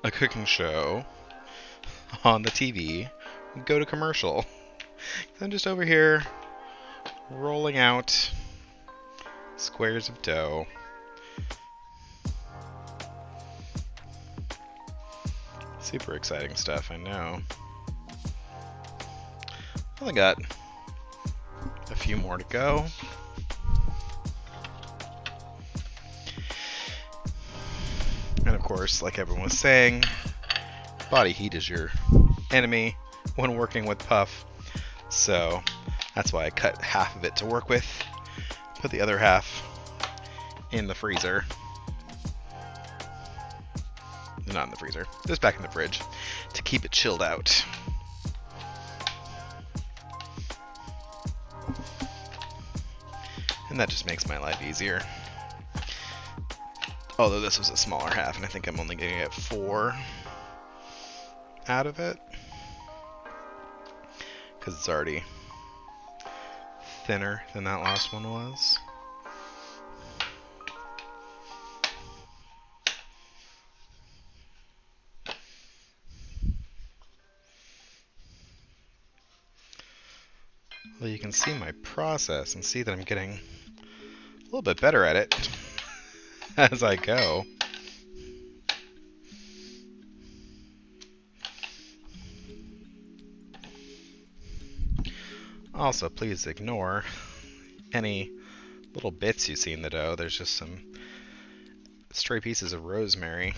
[SPEAKER 1] a cooking show on the TV would go to commercial. I'm just over here rolling out squares of dough. Super exciting stuff, I know. Only got a few more to go. And of course, like everyone was saying, body heat is your enemy when working with puff. So that's why I cut half of it to work with, put the other half in the freezer. Not in the freezer, just back in the fridge to keep it chilled out. And that just makes my life easier. Although this was a smaller half, and I think I'm only going to get 4 out of it. Because it's already thinner than that last one was. Well, you can see my process and see that I'm getting a little bit better at it as I go. Also, please ignore any little bits you see in the dough. There's just some stray pieces of rosemary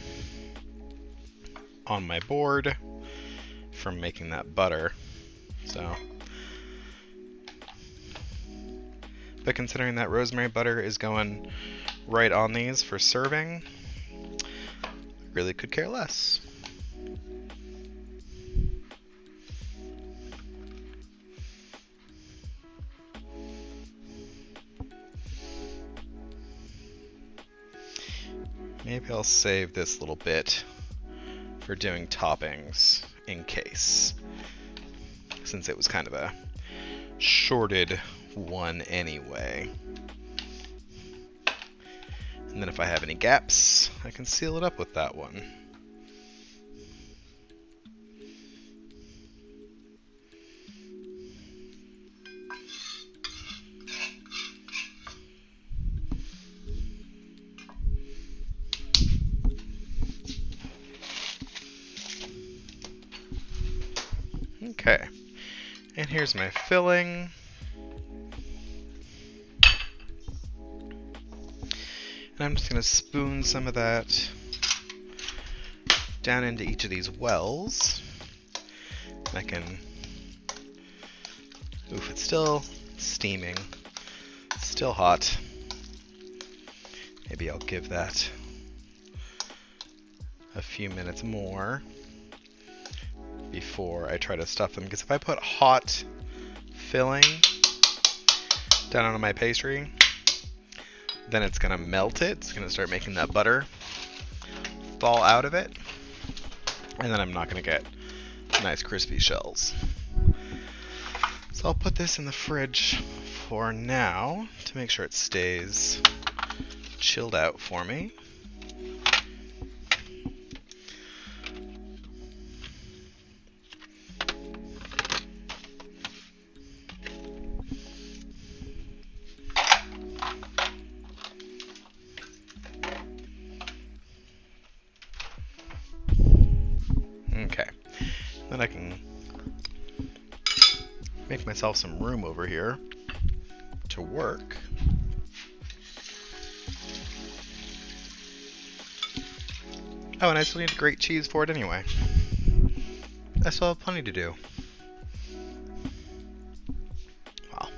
[SPEAKER 1] on my board from making that butter. So, but considering that rosemary butter is going right on these for serving, really could care less. Maybe I'll save this little bit for doing toppings in case, since it was kind of a shorted one anyway. And then if I have any gaps, I can seal it up with that one. Okay, and here's my filling. And I'm just going to spoon some of that down into each of these wells. And I can... Oof, it's still steaming. It's still hot. Maybe I'll give that a few minutes more before I try to stuff them. Because if I put hot filling down on my pastry, then it's going to melt it. It's going to start making that butter fall out of it. And then I'm not going to get nice crispy shells. So I'll put this in the fridge for now to make sure it stays chilled out for me. Okay, then I can make myself some room over here to work. Oh, and I still need to grate cheese for it anyway. I still have plenty to do. Wow.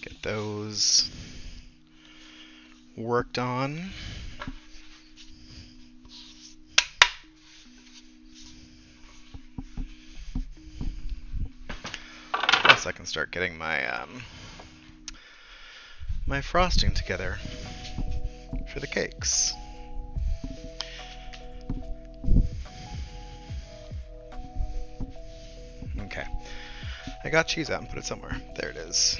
[SPEAKER 1] Get those worked on. Plus I can start getting my my frosting together for the cakes. Okay, I got cheese out and put it somewhere. There it is.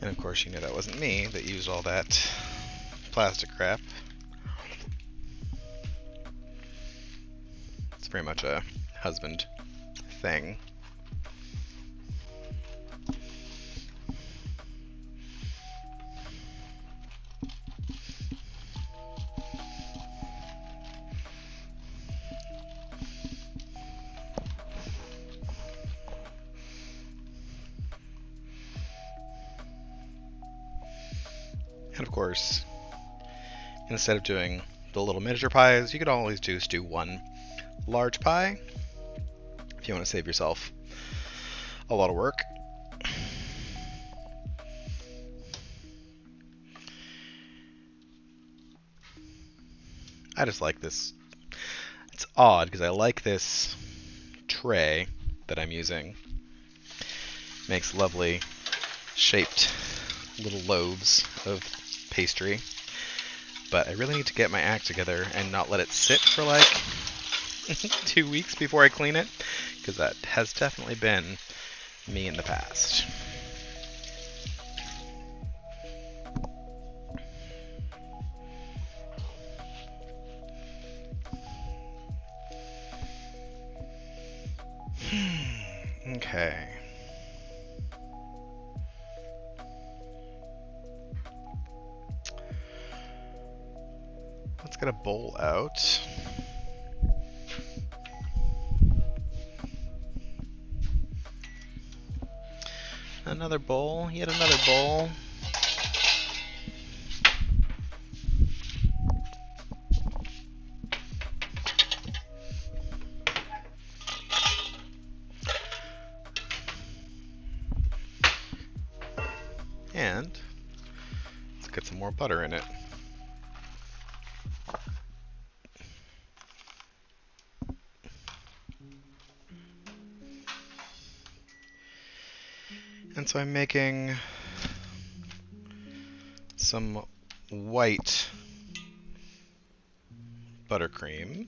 [SPEAKER 1] And of course, you know that wasn't me that used all that plastic wrap. It's very much a husband thing. And of course, instead of doing the little miniature pies, you could always just do one large pie if you want to save yourself a lot of work. I just like this. It's odd because I like this tray that I'm using. Makes lovely shaped little lobes of pastry, but I really need to get my act together and not let it sit for like 2 weeks before I clean it, because that has definitely been me in the past. Okay. Let's get a bowl out. Another bowl, yet another bowl. And let's get some more butter in it. And so I'm making some white buttercream.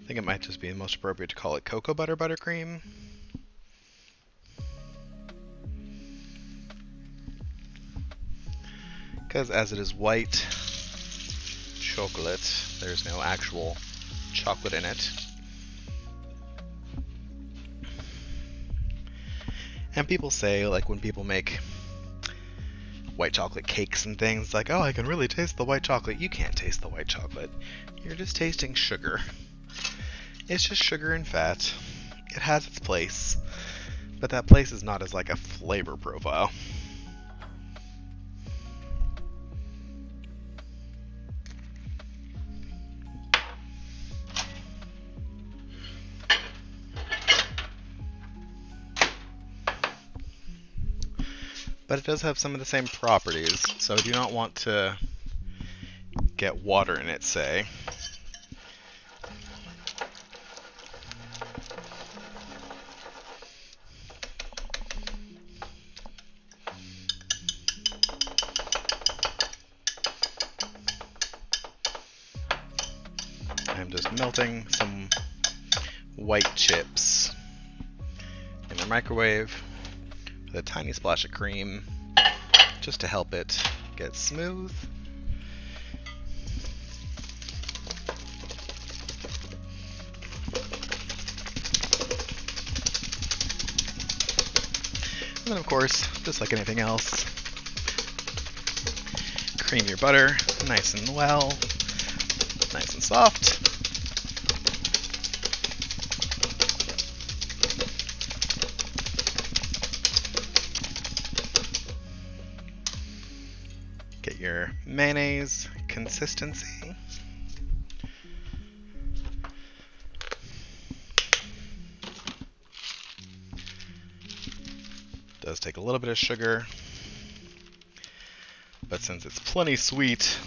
[SPEAKER 1] I think it might just be most appropriate to call it cocoa butter buttercream. Because as it is white chocolate, there's no actual chocolate in it. And people say, like, when people make white chocolate cakes and things, like, oh, I can really taste the white chocolate. You can't taste the white chocolate. You're just tasting sugar. It's just sugar and fat. It has its place, but that place is not as like a flavor profile. But it does have some of the same properties, so I do not want to get water in it, say. I'm just melting some white chips in the microwave with a tiny splash of cream just to help it get smooth. And then, of course, just like anything else, cream your butter nice and well, nice and soft. Get your mayonnaise consistency. Does take a little bit of sugar, but since it's plenty sweet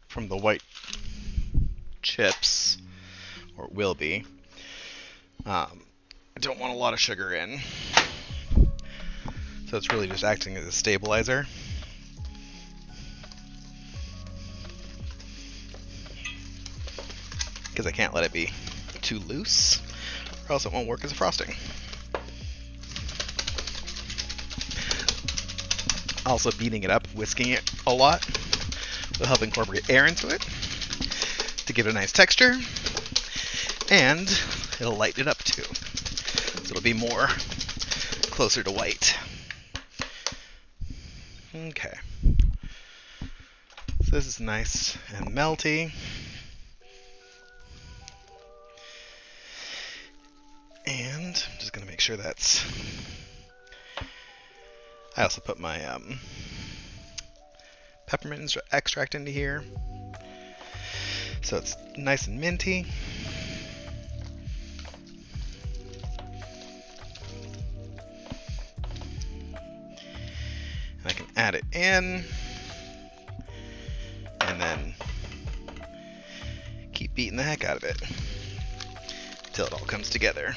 [SPEAKER 1] from the white chips, or it will be, I don't want a lot of sugar in. So it's really just acting as a stabilizer. Because I can't let it be too loose, or else it won't work as a frosting. Also beating it up, whisking it a lot, will help incorporate air into it to give it a nice texture, and it'll lighten it up too, so it'll be more closer to white. Okay, so this is nice and melty. And I'm just going to make sure that's... I also put my peppermint extract into here, so it's nice and minty. And I can add it in, and then keep beating the heck out of it until it all comes together.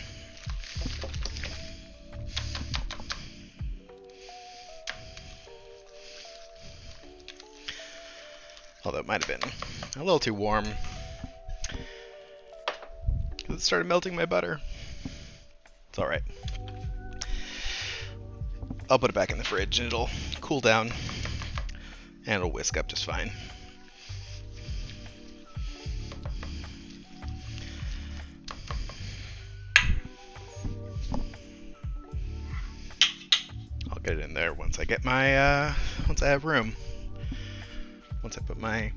[SPEAKER 1] Although it might have been a little too warm, because it started melting my butter. It's alright. I'll put it back in the fridge and it'll cool down, and it'll whisk up just fine. I'll get it in there once I get my, once I have room. Once I put my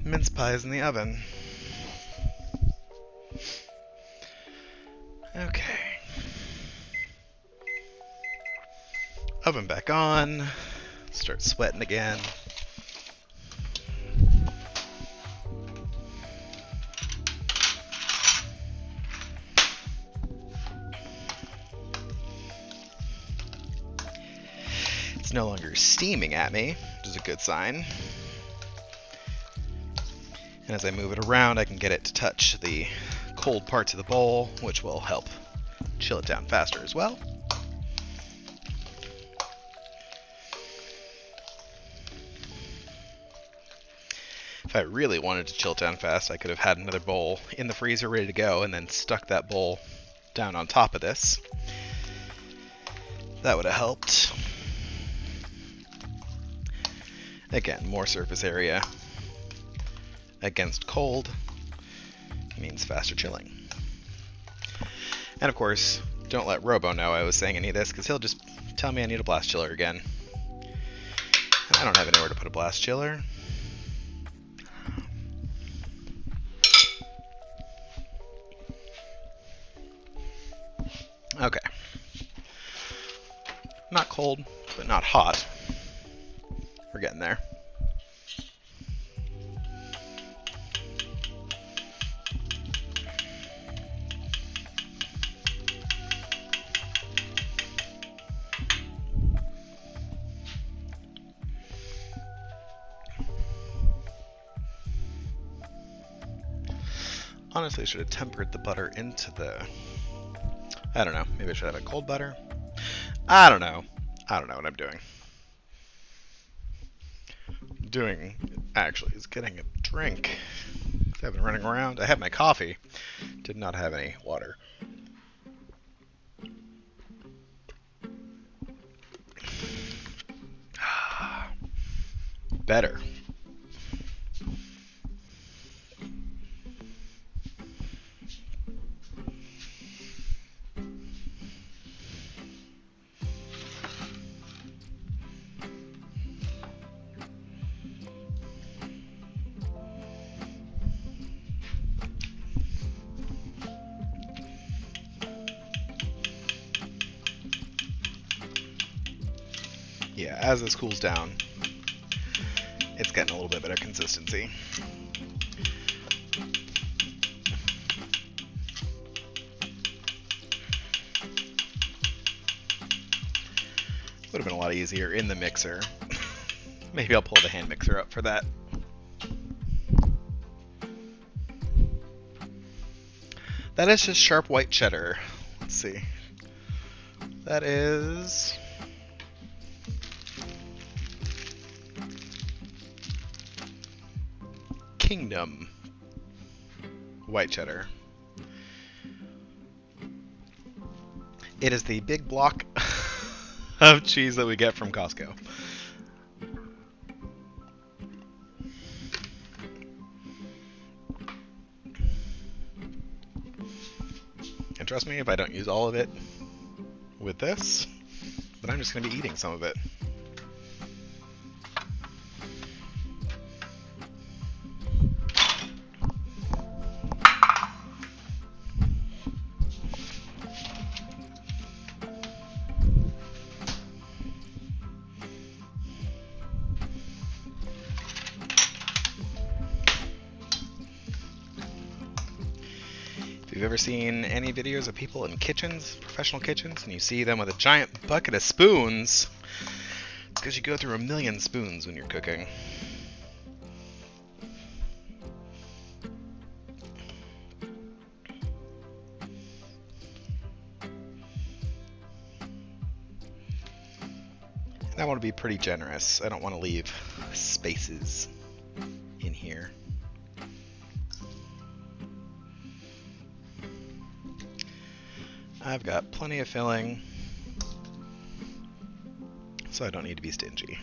[SPEAKER 1] mince pies in the oven. Okay. Oven back on. Start sweating again. It's no longer steaming at me, which is a good sign. And as I move it around, I can get it to touch the cold parts of the bowl, which will help chill it down faster as well. If I really wanted to chill down fast, I could have had another bowl in the freezer ready to go and then stuck that bowl down on top of this. That would have helped. Again, more surface area against cold means faster chilling. And of course, don't let Robo know I was saying any of this, because he'll just tell me I need a blast chiller again. And I don't have anywhere to put a blast chiller. Okay. Not cold, but not hot. We're getting there. Honestly, I should have tempered the butter into the... I don't know. Maybe I should have a cold butter. I don't know. I don't know what I'm doing. Actually, is getting a drink. I've been running around. I had my coffee. Did not have any water. Better. Yeah, as this cools down, it's getting a little bit better consistency. Would have been a lot easier in the mixer. Maybe I'll pull the hand mixer up for that. That is just sharp white cheddar. Let's see. That is... Kingdom white cheddar. It is the big block of cheese that we get from Costco. And trust me, if I don't use all of it with this, then I'm just going to be eating some of it. If you've ever seen any videos of people in kitchens, professional kitchens, and you see them with a giant bucket of spoons, it's because you go through a million spoons when you're cooking. And I want to be pretty generous. I don't want to leave spaces in here. I've got plenty of filling, so I don't need to be stingy.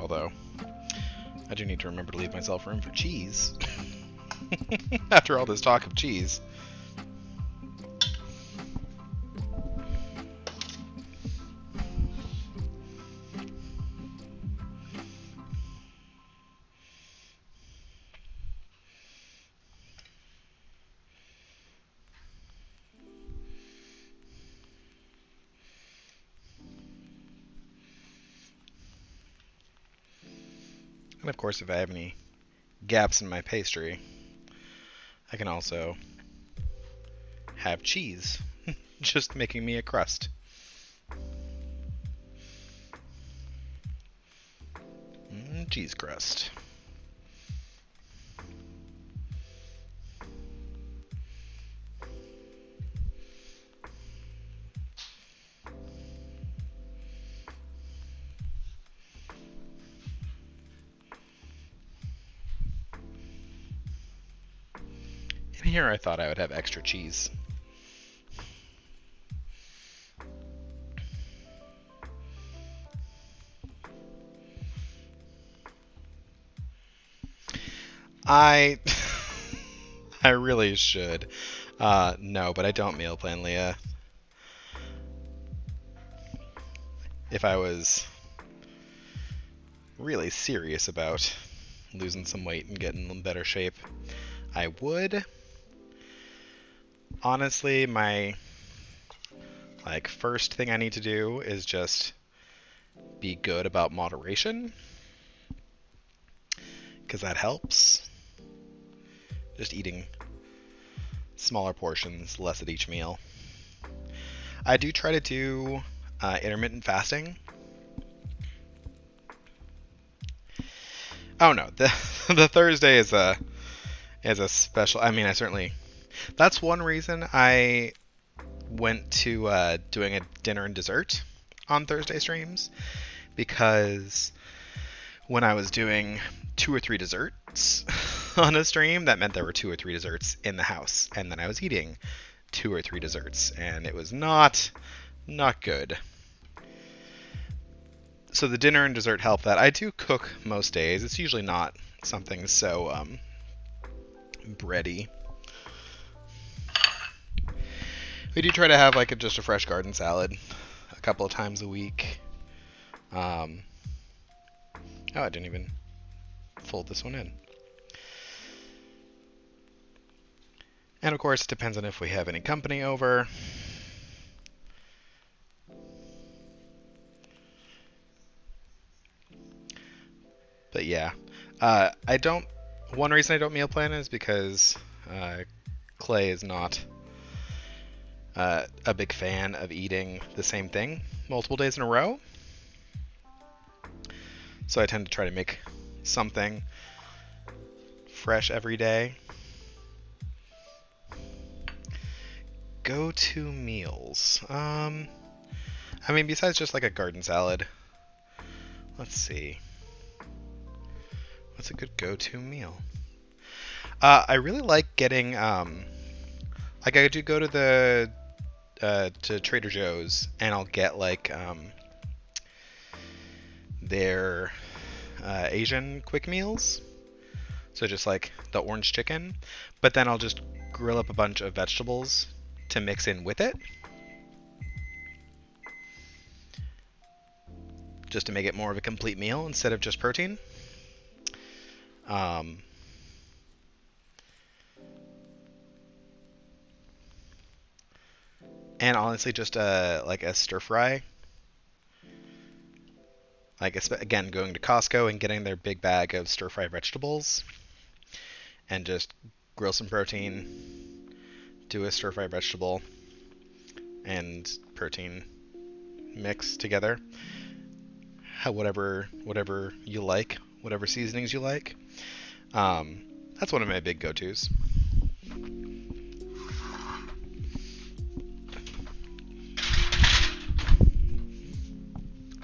[SPEAKER 1] Although, I do need to remember to leave myself room for cheese. After all this talk of cheese. And of course, if I have any gaps in my pastry, I can also have cheese, just making me a crust. Cheese crust. And here I thought I would have extra cheese. I really should. No, but I don't meal plan, Leah. If I was really serious about losing some weight and getting in better shape, I would. Honestly, my first thing I need to do is just be good about moderation, because that helps. Just eating smaller portions, less at each meal. I do try to do intermittent fasting. Oh no, the Thursday is a special. I mean, that's one reason I went to doing a dinner and dessert on Thursday streams, because when I was doing 2 or 3 desserts on a stream, that meant there were 2 or 3 desserts in the house, and then I was eating 2 or 3 desserts, and it was not good. So the dinner and dessert help that. I do cook most days. It's usually not something so bready. We do try to have just a fresh garden salad a couple of times a week. Oh, I didn't even fold this one in. And of course, it depends on if we have any company over. But yeah, one reason I don't meal plan is because Clay is not a big fan of eating the same thing multiple days in a row. So I tend to try to make something fresh every day. Go-to meals. I mean, besides just a garden salad, let's see. What's a good go-to meal? I really like getting, I do go to to Trader Joe's, and I'll get their Asian quick meals. So just the orange chicken, but then I'll just grill up a bunch of vegetables to mix in with it, just to make it more of a complete meal instead of just protein. And honestly, just a stir fry. Again, going to Costco and getting their big bag of stir fry vegetables, and just grill some protein, do a stir fry vegetable and protein mix together. Whatever you like, whatever seasonings you like. That's one of my big go-tos.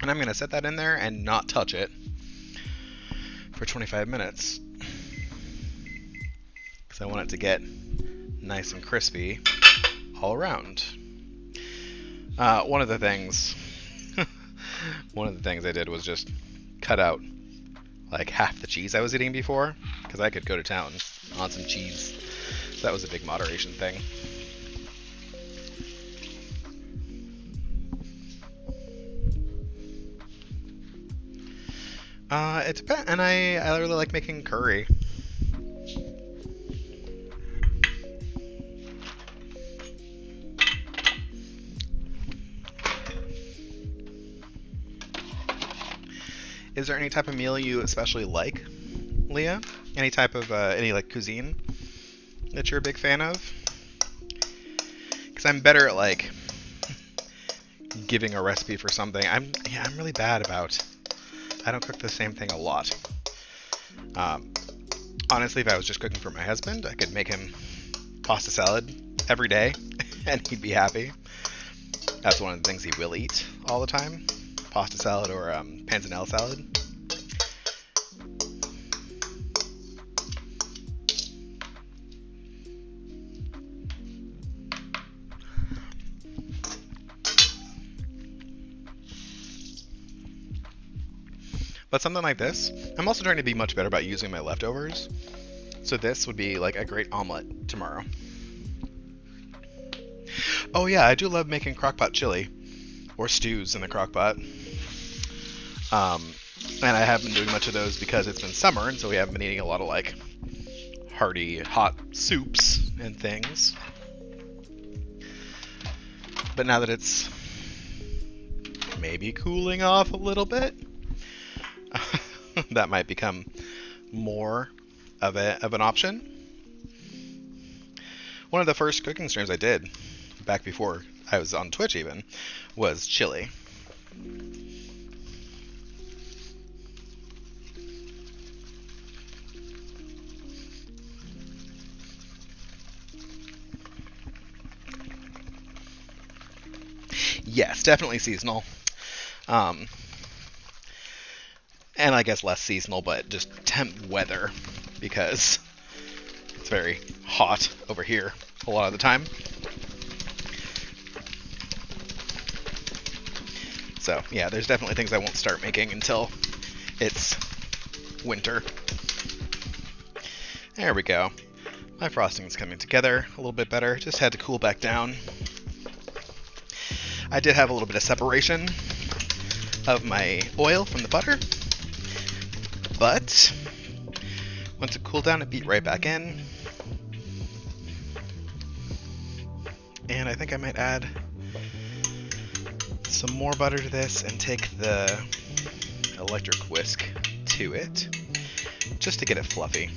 [SPEAKER 1] And I'm going to set that in there and not touch it for 25 minutes. Because I want it to get nice and crispy all around. One of the things I did was just cut out half the cheese I was eating before, because I could go to town on some cheese. So that was a big moderation thing. It depends, and I really like making curry. Is there any type of meal you especially like, Leah? Any type of any cuisine that you're a big fan of? because I'm better at like giving a recipe for something. I'm really bad about. I don't cook the same thing a lot. Honestly, if I was just cooking for my husband, I could make him pasta salad every day, and he'd be happy. That's one of the things he will eat all the time: pasta salad or panzanella salad. But something like this, I'm also trying to be much better about using my leftovers. So this would be like a great omelet tomorrow. Oh yeah, I do love making crockpot chili or stews in the crockpot. And I haven't been doing much of those because it's been summer, and so we haven't been eating a lot of like hearty hot soups and things. But now that it's maybe cooling off a little bit, that might become more of an option. One of the first cooking streams I did, back before I was on Twitch even, was chili. Yes, definitely seasonal. And I guess less seasonal, but just temp weather, because it's very hot over here a lot of the time. So yeah, there's definitely things I won't start making until it's winter. There we go. My frosting's coming together a little bit better. Just had to cool back down. I did have a little bit of separation of my oil from the butter, but once it cooled down, it beat right back in. And I think I might add some more butter to this and take the electric whisk to it, just to get it fluffy.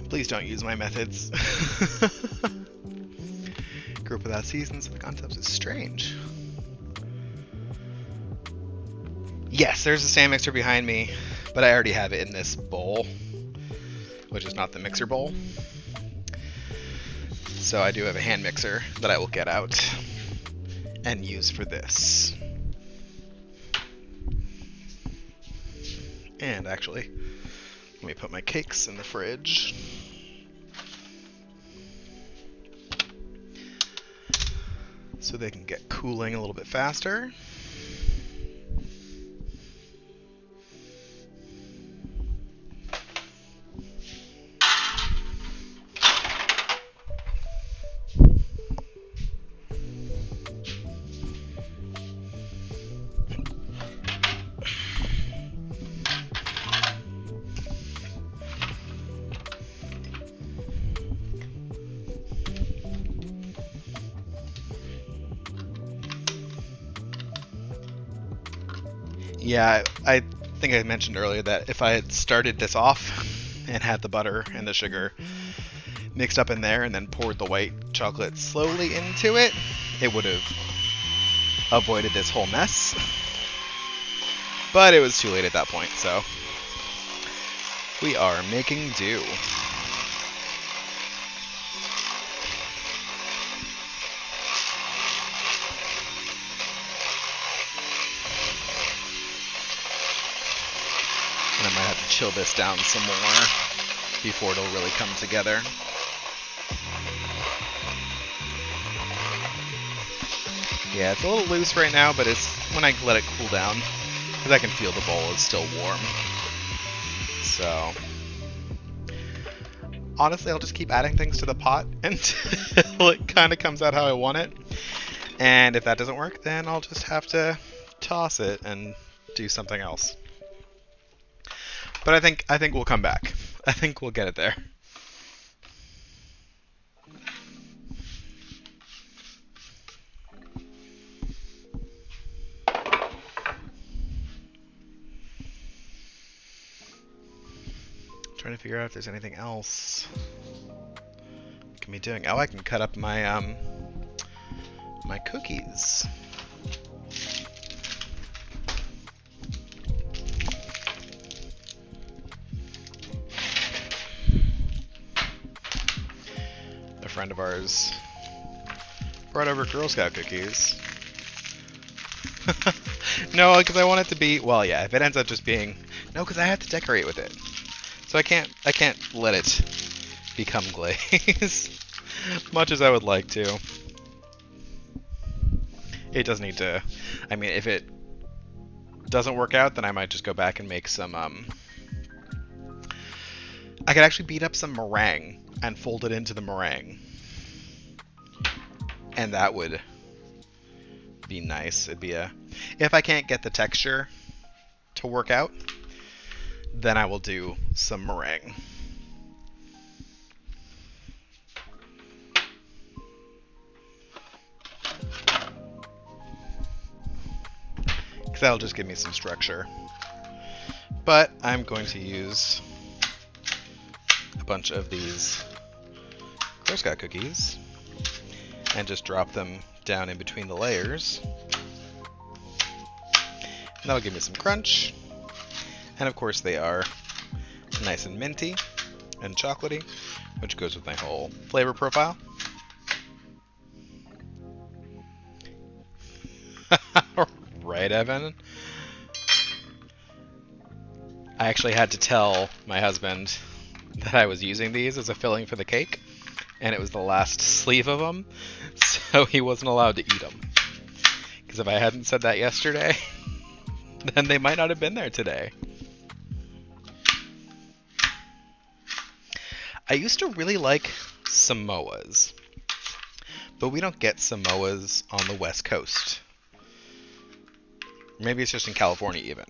[SPEAKER 1] Please don't use my methods. Grew up without seasons, the concept is strange. Yes, there's a stand mixer behind me, but I already have it in this bowl, which is not the mixer bowl. So I do have a hand mixer that I will get out and use for this. And actually, let me put my cakes in the fridge. So they can get cooling a little bit faster. Yeah, I think I mentioned earlier that if I had started this off and had the butter and the sugar mixed up in there and then poured the white chocolate slowly into it, it would have avoided this whole mess. But it was too late at that point, so we are making do. And I might have to chill this down some more before it'll really come together. Yeah, it's a little loose right now, but it's when I let it cool down, because I can feel the bowl is still warm. So, honestly, I'll just keep adding things to the pot until it kind of comes out how I want it. And if that doesn't work, then I'll just have to toss it and do something else. But I think we'll come back. I think we'll get it there. Trying to figure out if there's anything else I can be doing. Oh, I can cut up my my cookies. A friend of ours brought over Girl Scout cookies. No, because I want it to be, well, yeah, if it ends up just being, no, because I have to decorate with it. So I can't let it become glaze, much as I would like to. It does need to, I mean, if it doesn't work out, then I might just go back and make some, I could actually beat up some meringue and fold it into the meringue. And that would be nice. It'd be if I can't get the texture to work out, then I will do some meringue. Because that'll just give me some structure. But I'm going to use a bunch of these Girl Scout cookies and just drop them down in between the layers. And that'll give me some crunch. And of course they are nice and minty and chocolatey, which goes with my whole flavor profile. Right, Evan? I actually had to tell my husband that I was using these as a filling for the cake, and it was the last sleeve of them, so he wasn't allowed to eat them. Because if I hadn't said that yesterday, then they might not have been there today. I used to really like Samoas, but we don't get Samoas on the West Coast. Maybe it's just in California even.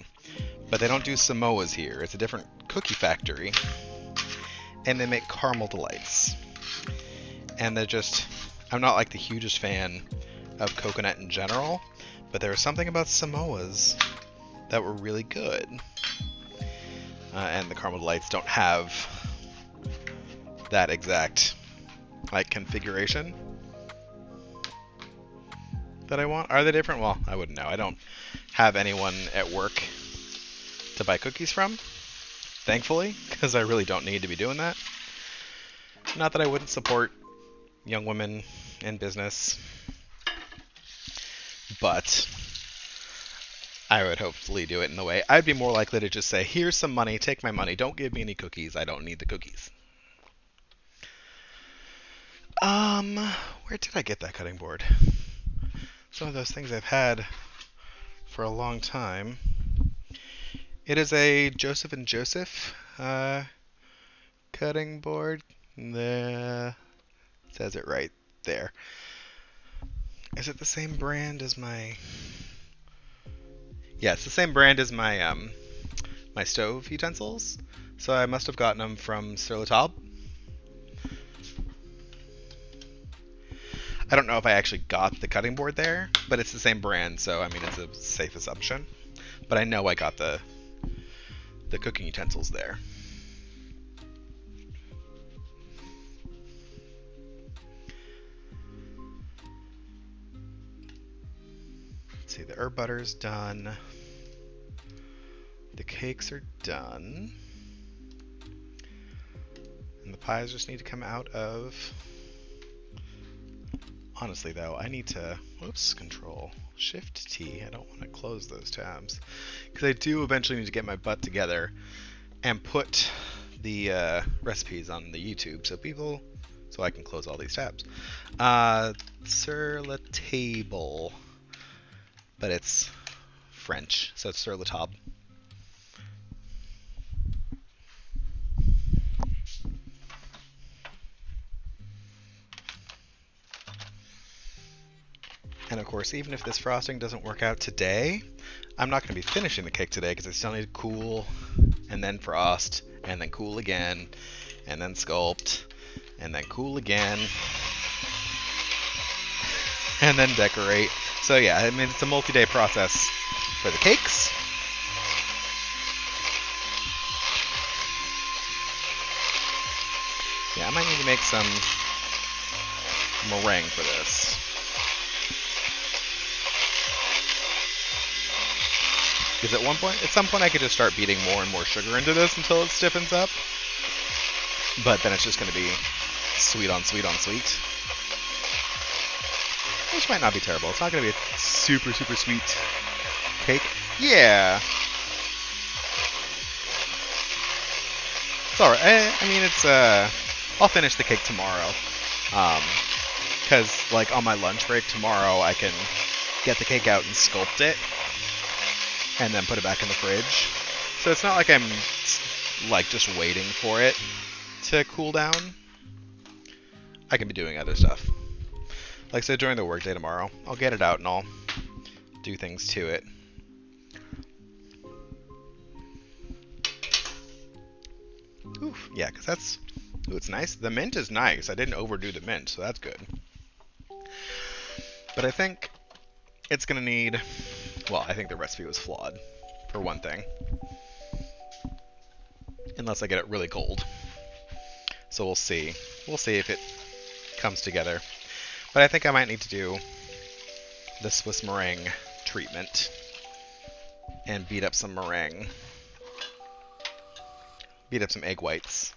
[SPEAKER 1] But they don't do Samoas here. It's a different cookie factory. And they make caramel delights. And they're just, I'm not like the hugest fan of coconut in general, but there was something about Samoas that were really good. And the caramel delights don't have that exact like configuration that I want. Are they different? Well, I wouldn't know. I don't have anyone at work to buy cookies from, thankfully, because I really don't need to be doing that. Not that I wouldn't support young women in business, but I would hopefully do it in the way. I'd be more likely to just say, here's some money, take my money, don't give me any cookies, I don't need the cookies. Where did I get that cutting board? Some of those things I've had for a long time. It is a Joseph and Joseph cutting board. It says it right there. Is it the same brand as my... Yeah, it's the same brand as my my stove utensils. So I must have gotten them from Sur La Table. I don't know if I actually got the cutting board there, but it's the same brand, so I mean it's a safe assumption. But I know I got the cooking utensils there. Let's see, the herb butter's done. The cakes are done. And the pies just need to come out of... Honestly, though, I need to, whoops, Control Shift T. I don't want to close those tabs because I do eventually need to get my butt together and put the recipes on the YouTube so I can close all these tabs. Sur La Table, but it's French, so it's Sur La Table. And of course, even if this frosting doesn't work out today, I'm not going to be finishing the cake today because I still need to cool, and then frost, and then cool again, and then sculpt, and then cool again, and then decorate. So yeah, I mean, it's a multi-day process for the cakes. I might need to make some meringue for this. Because at some point I could just start beating more and more sugar into this until it stiffens up. But then it's just going to be sweet on sweet on sweet. Which might not be terrible. It's not going to be a super, super sweet cake. Yeah. It's alright. I mean, it's, I'll finish the cake tomorrow. Because, like, on my lunch break tomorrow, I can get the cake out and sculpt it. And then put it back in the fridge. So it's not like I'm, like, just waiting for it to cool down. I can be doing other stuff. Like I said, during the workday tomorrow, I'll get it out and I'll do things to it. Oof, yeah, because that's... Ooh, it's nice. The mint is nice. I didn't overdo the mint, so that's good. But I think it's going to need... Well, I think the recipe was flawed, for one thing. Unless I get it really cold. So we'll see. We'll see if it comes together. But I think I might need to do the Swiss meringue treatment and beat up some meringue. Beat up some egg whites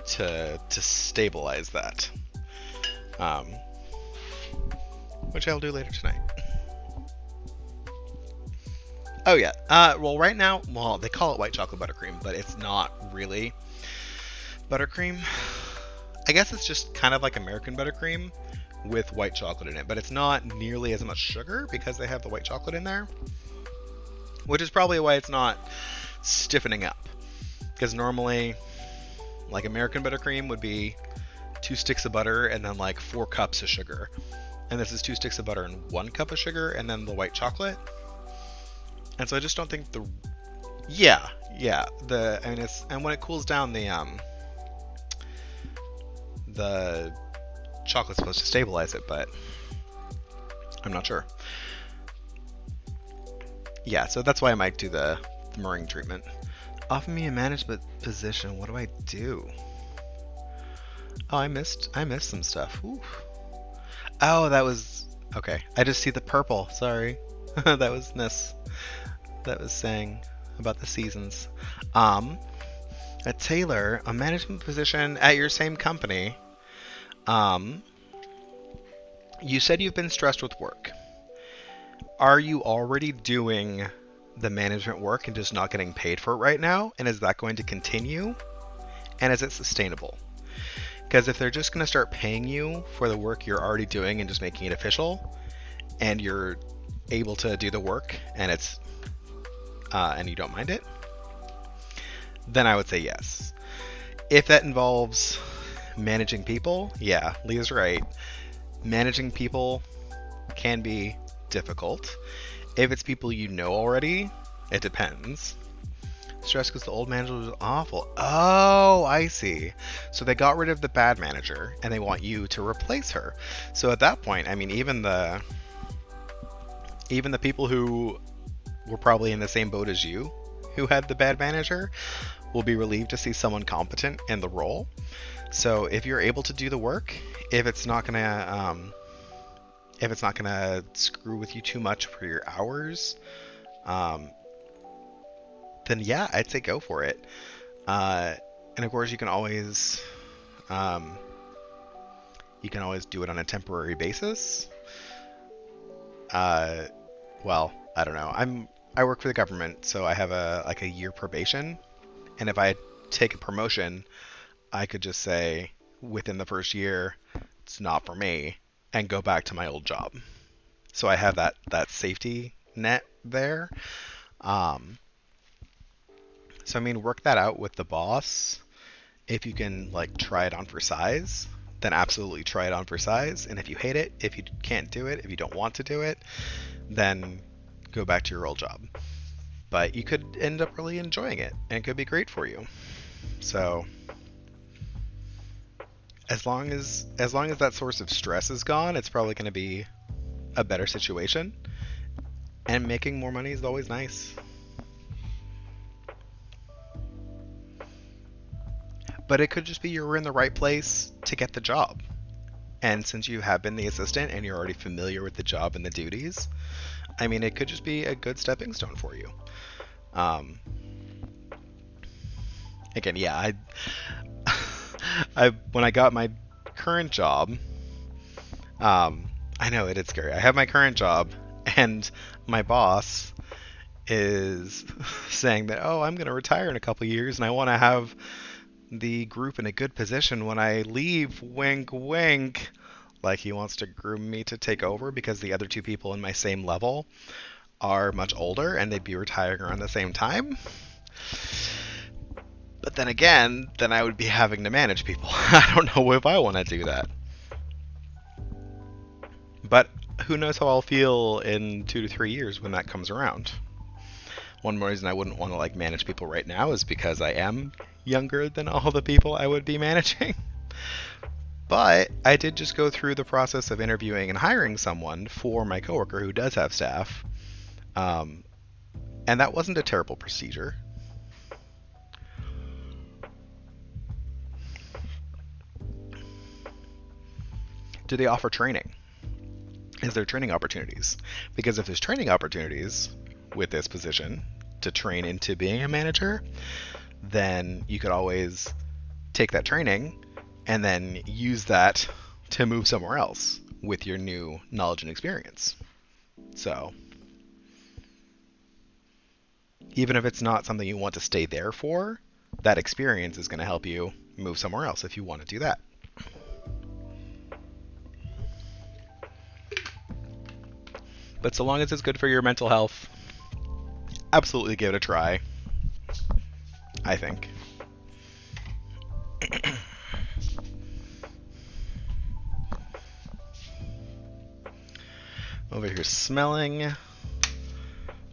[SPEAKER 1] to stabilize that. Which I'll do later tonight. Oh yeah. Well, right now, well, they call it white chocolate buttercream, but it's not really buttercream. I guess it's just kind of like American buttercream with white chocolate in it, but it's not nearly as much sugar because they have the white chocolate in there, which is probably why it's not stiffening up. Because normally, like American buttercream would be 2 sticks of butter and then like 4 cups of sugar, and this is 2 sticks of butter and 1 cup of sugar and then the white chocolate. And so I just don't think the and when it cools down, the chocolate's supposed to stabilize it, but I'm not sure. Yeah, so that's why I might do the meringue treatment. Offer me a management position. What do I do? Oh, I missed some stuff. Ooh. Oh, that was okay. I just see the purple. Sorry, that was Ness. That was saying about the seasons. A Taylor, a management position at your same company. You said you've been stressed with work. Are you already doing the management work and just not getting paid for it right now? And is that going to continue? And is it sustainable? Because if they're just going to start paying you for the work you're already doing and just making it official, and you're able to do the work and it's and you don't mind it, then I would say yes. If that involves managing people, yeah, Leah's right. Managing people can be difficult. If it's people you know already, it depends. Stress because the old manager was awful. Oh, I see. So they got rid of the bad manager and they want you to replace her. So at that point, I mean, even the people who were probably in the same boat as you, who had the bad manager, will be relieved to see someone competent in the role. So if you're able to do the work, if it's not gonna screw with you too much for your hours, then yeah, I'd say go for it. And of course, you can always do it on a temporary basis. Well, I don't know. I work for the government, so I have a year probation, and if I take a promotion, I could just say within the first year it's not for me and go back to my old job. So I have that safety net there. So I mean, work that out with the boss. If you can like try it on for size, then absolutely try it on for size. And if you hate it, if you can't do it, if you don't want to do it, then go back to your old job. But you could end up really enjoying it, and it could be great for you. So as long as that source of stress is gone, it's probably going to be a better situation. And making more money is always nice. But it could just be you're in the right place to get the job. And since you have been the assistant and you're already familiar with the job and the duties, I mean, it could just be a good stepping stone for you. Again, yeah, I when I got my current job, I know it is scary. I have my current job, and my boss is saying that, oh, I'm going to retire in a couple years, and I want to have the group in a good position when I leave. Wink, wink. Like he wants to groom me to take over because the other two people in my same level are much older and they'd be retiring around the same time. But then again, then I would be having to manage people. I don't know if I want to do that. But who knows how I'll feel in 2 to 3 years when that comes around. One more reason I wouldn't want to like manage people right now is because I am younger than all the people I would be managing. But I did just go through the process of interviewing and hiring someone for my coworker who does have staff. And that wasn't a terrible procedure. Do they offer training? Is there training opportunities? Because if there's training opportunities with this position to train into being a manager, then you could always take that training and then use that to move somewhere else with your new knowledge and experience. So even if it's not something you want to stay there for, that experience is going to help you move somewhere else if you want to do that. But so long as it's good for your mental health, absolutely give it a try, I think. Over here smelling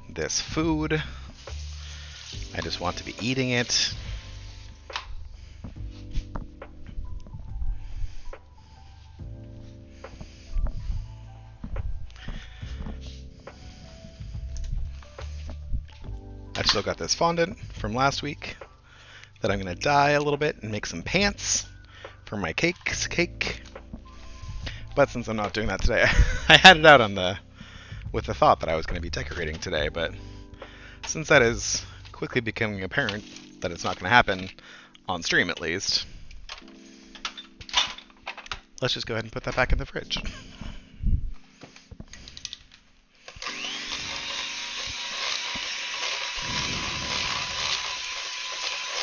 [SPEAKER 1] this food. I just want to be eating it. I still got this fondant from last week that I'm going to dye a little bit and make some pants for my cake. But since I'm not doing that today, I had it out with the thought that I was going to be decorating today, but since that is quickly becoming apparent that it's not going to happen, on stream at least, let's just go ahead and put that back in the fridge.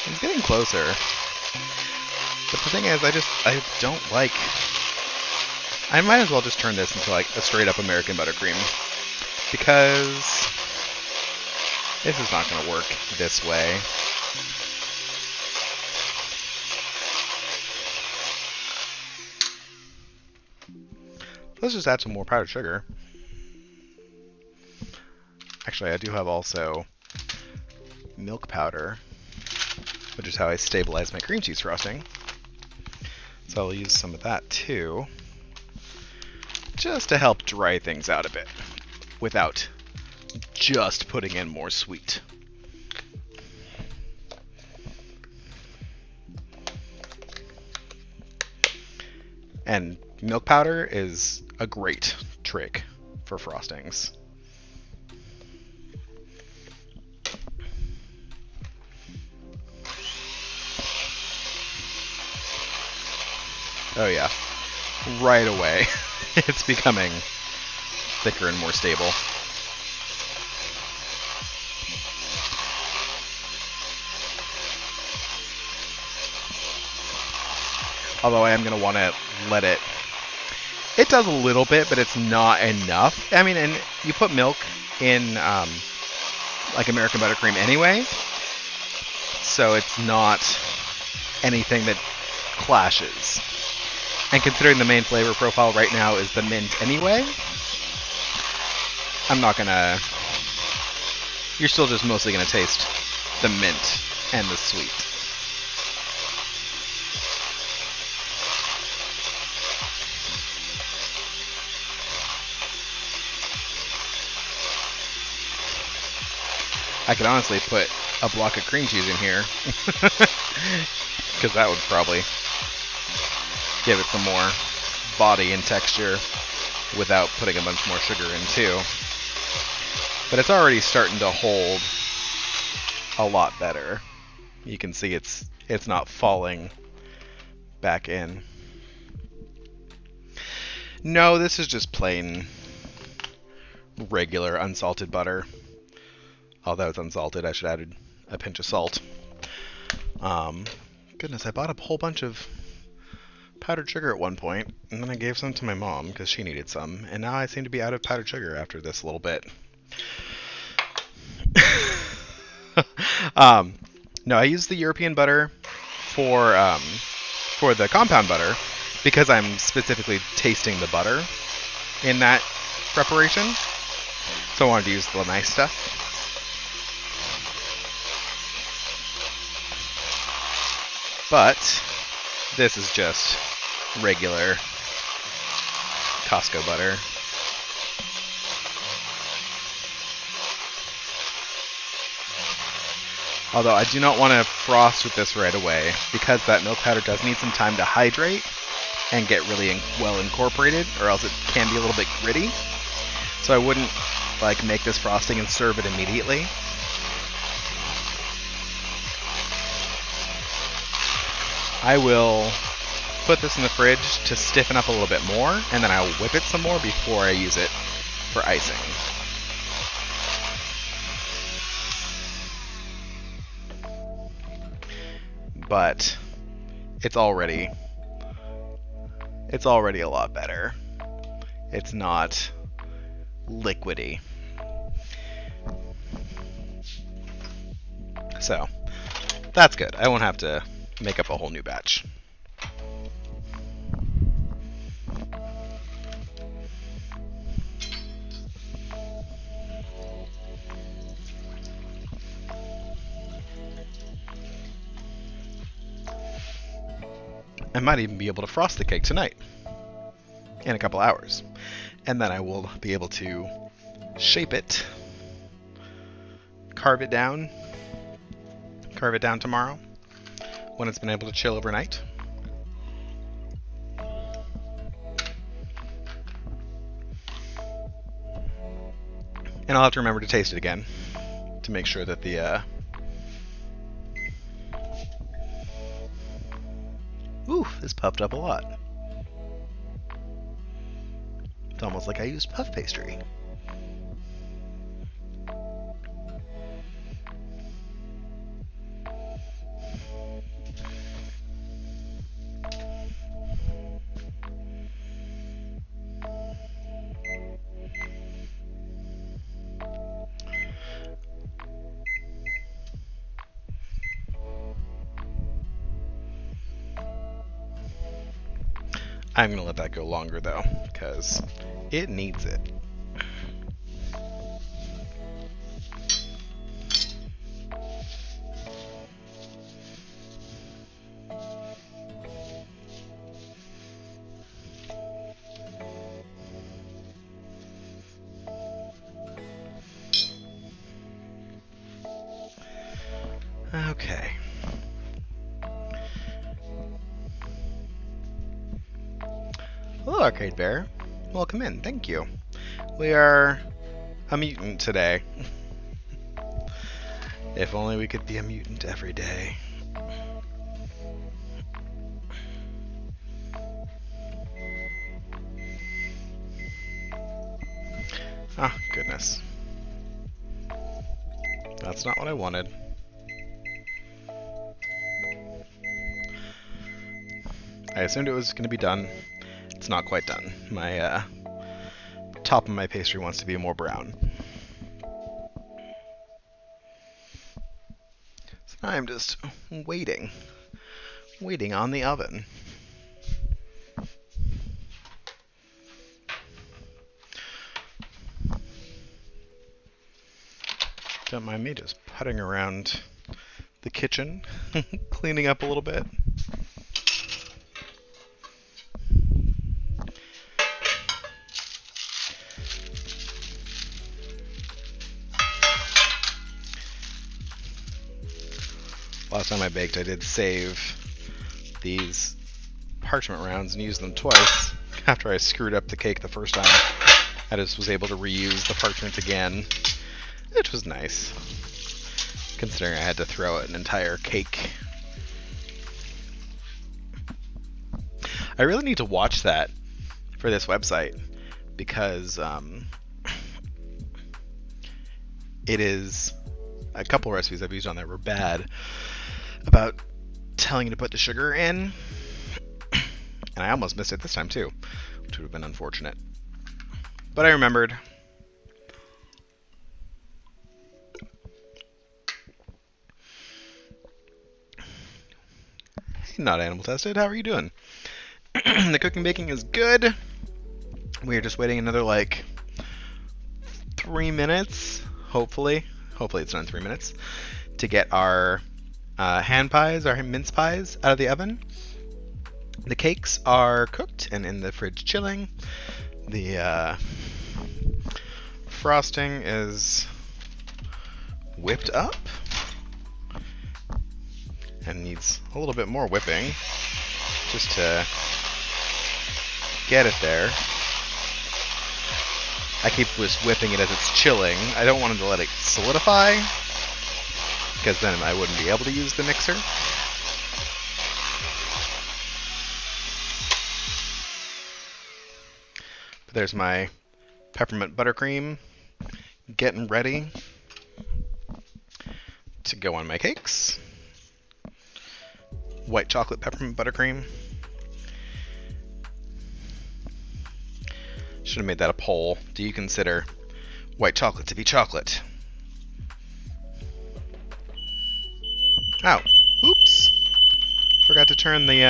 [SPEAKER 1] It's getting closer. But the thing is, I don't like... I might as well just turn this into like a straight up American buttercream, because this is not going to work this way. Let's just add some more powdered sugar. Actually, I do have also milk powder, which is how I stabilize my cream cheese frosting. So I'll use some of that too, just to help dry things out a bit without just putting in more sweet. And milk powder is a great trick for frostings. Oh yeah, right away. It's becoming thicker and more stable. Although I am going to want to let it... It does a little bit, but it's not enough. I mean, and you put milk in like American buttercream anyway, so it's not anything that clashes. And considering the main flavor profile right now is the mint anyway, I'm not gonna... You're still just mostly gonna taste the mint and the sweet. I could honestly put a block of cream cheese in here. because that would probably give it some more body and texture without putting a bunch more sugar in too. But it's already starting to hold a lot better. You can see it's not falling back in. No, this is just plain regular unsalted butter. Although it's unsalted, I should add a pinch of salt. Goodness, I bought a whole bunch of powdered sugar at one point, and then I gave some to my mom because she needed some, and now I seem to be out of powdered sugar after this little bit. No, I use the European butter for the compound butter because I'm specifically tasting the butter in that preparation. So I wanted to use the nice stuff. But this is just regular Costco butter. Although I do not want to frost with this right away because that milk powder does need some time to hydrate and get really well incorporated, or else it can be a little bit gritty. So I wouldn't make this frosting and serve it immediately. I will put this in the fridge to stiffen up a little bit more, and then I'll whip it some more before I use it for icing. But it's already a lot better. It's not liquidy. So that's good. I won't have to make up a whole new batch. I might even be able to frost the cake tonight in a couple hours. And then I will be able to shape it, carve it down tomorrow when it's been able to chill overnight. And I'll have to remember to taste it again to make sure that the ooh, this puffed up a lot. It's almost like I used puff pastry. I'm going to let that go longer, though, because it needs it. Okay. Hello, Arcade Bear. Welcome in. Thank you. We are a mutant today. If only we could be a mutant every day. Ah, goodness. That's not what I wanted. I assumed it was going to be done. It's not quite done. My top of my pastry wants to be more brown. So now I'm just waiting on the oven. Don't mind me just putting around the kitchen, cleaning up a little bit. Last time I baked, I did save these parchment rounds and used them twice. After I screwed up the cake the first time, I just was able to reuse the parchment again, which was nice, considering I had to throw an entire cake. I really need to watch that for this website, because it is a couple recipes I've used on there were bad about telling you to put the sugar in, and I almost missed it this time too, which would have been unfortunate. But I remembered. Not animal tested. How are you doing? The cooking baking is good. We are just waiting another like 3 minutes, hopefully it's done in 3 minutes, to get our hand pies, our mince pies, out of the oven. The cakes are cooked and in the fridge chilling. The frosting is whipped up and needs a little bit more whipping just to get it there. I keep just whipping it as it's chilling. I don't want to let it solidify, because then I wouldn't be able to use the mixer. But there's my peppermint buttercream getting ready to go on my cakes. White chocolate peppermint buttercream. Should have made that a poll. Do you consider white chocolate to be chocolate? Oh, oops. Forgot to turn the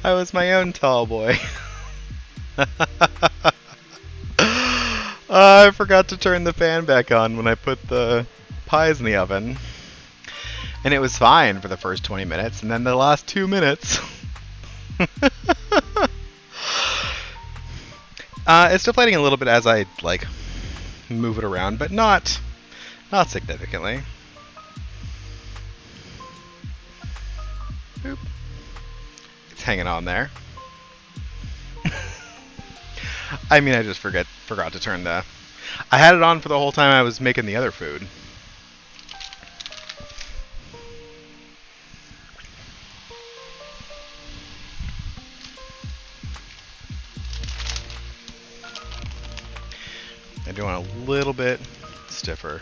[SPEAKER 1] I was my own tall boy. I forgot to turn the fan back on when I put the pies in the oven. And it was fine for the first 20 minutes, and then the last 2 minutes. It's deflating a little bit as I like move it around, but not significantly. Boop. It's hanging on there. I mean, I just forgot to turn the... I had it on for the whole time I was making the other food. I do want a little bit stiffer.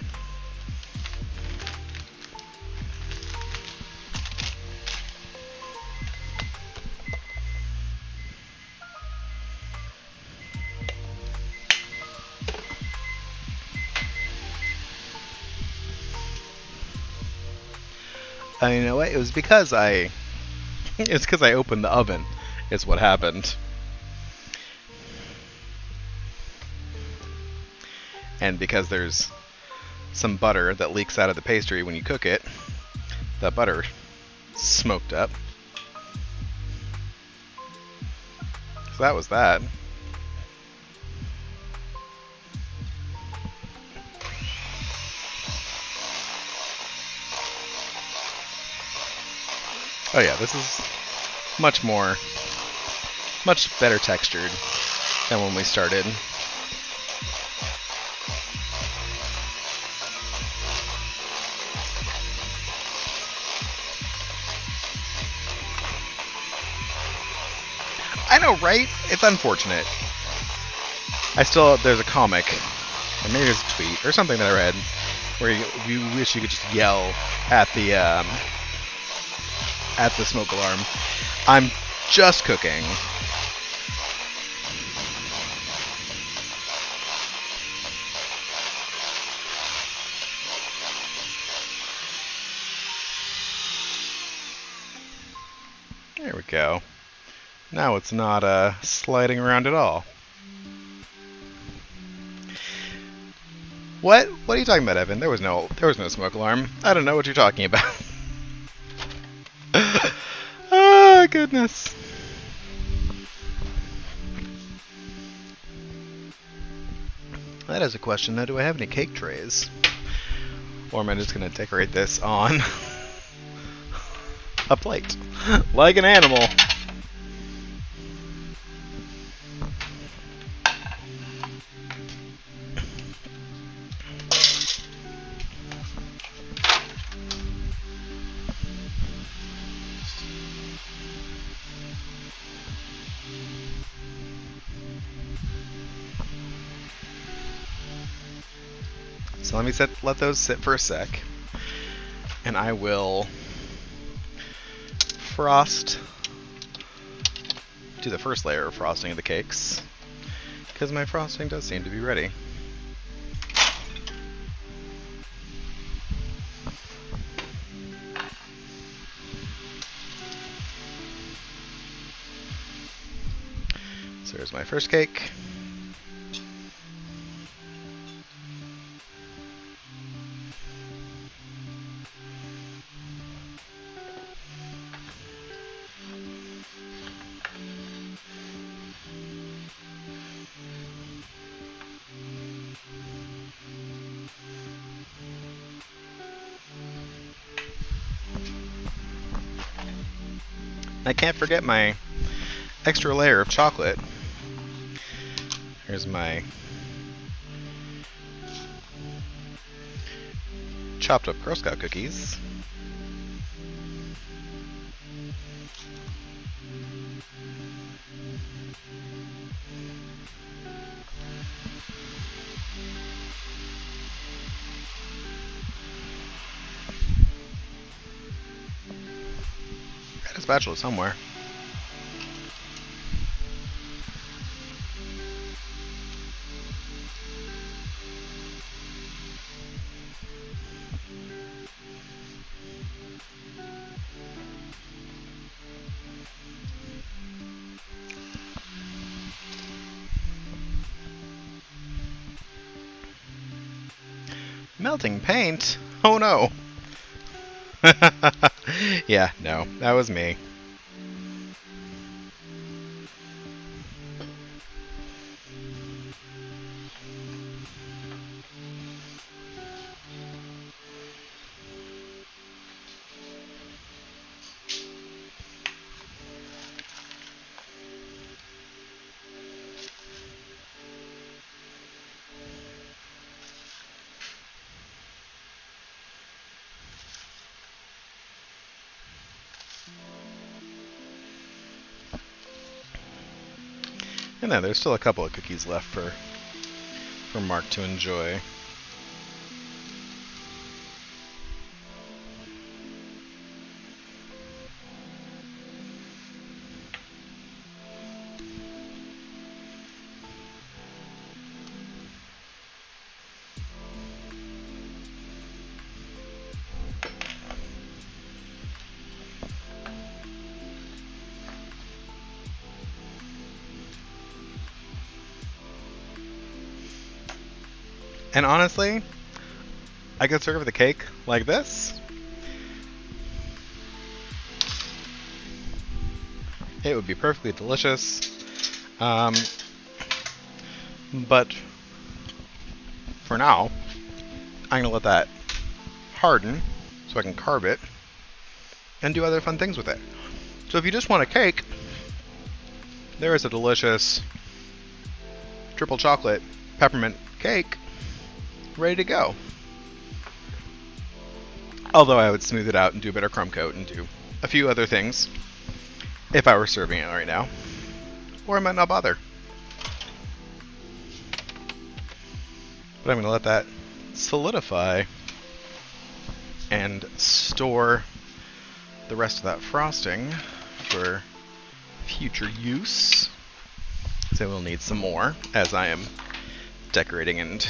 [SPEAKER 1] You know what? It was because I opened the oven. Is what happened. And because there's some butter that leaks out of the pastry when you cook it, the butter smoked up. So that was that. Oh yeah, this is much more much better textured than when we started. I know, right? It's unfortunate. There's a comic, or maybe it's a tweet, or something that I read, where you wish you could just yell at the smoke alarm. I'm just cooking. There we go. Now it's not sliding around at all. What are you talking about, Evan? There was no smoke alarm. I don't know what you're talking about. Oh, goodness. That is a question, though. Do I have any cake trays? Or am I just going to decorate this on a plate? Like an animal. So let those sit for a sec, and I will do the first layer of frosting of the cakes, because my frosting does seem to be ready. So there's my first cake. I can't forget my extra layer of chocolate. Here's my chopped up Girl Scout cookies. Got a spatula somewhere. Melting paint? Oh no! Yeah, no, that was me. And then there's still a couple of cookies left for Mark to enjoy. And honestly, I could serve the cake like this. It would be perfectly delicious. But for now, I'm going to let that harden so I can carve it and do other fun things with it. So if you just want a cake, there is a delicious triple chocolate peppermint cake ready to go. Although I would smooth it out and do a better crumb coat and do a few other things if I were serving it right now. Or I might not bother. But I'm going to let that solidify and store the rest of that frosting for future use. So we'll need some more as I am decorating and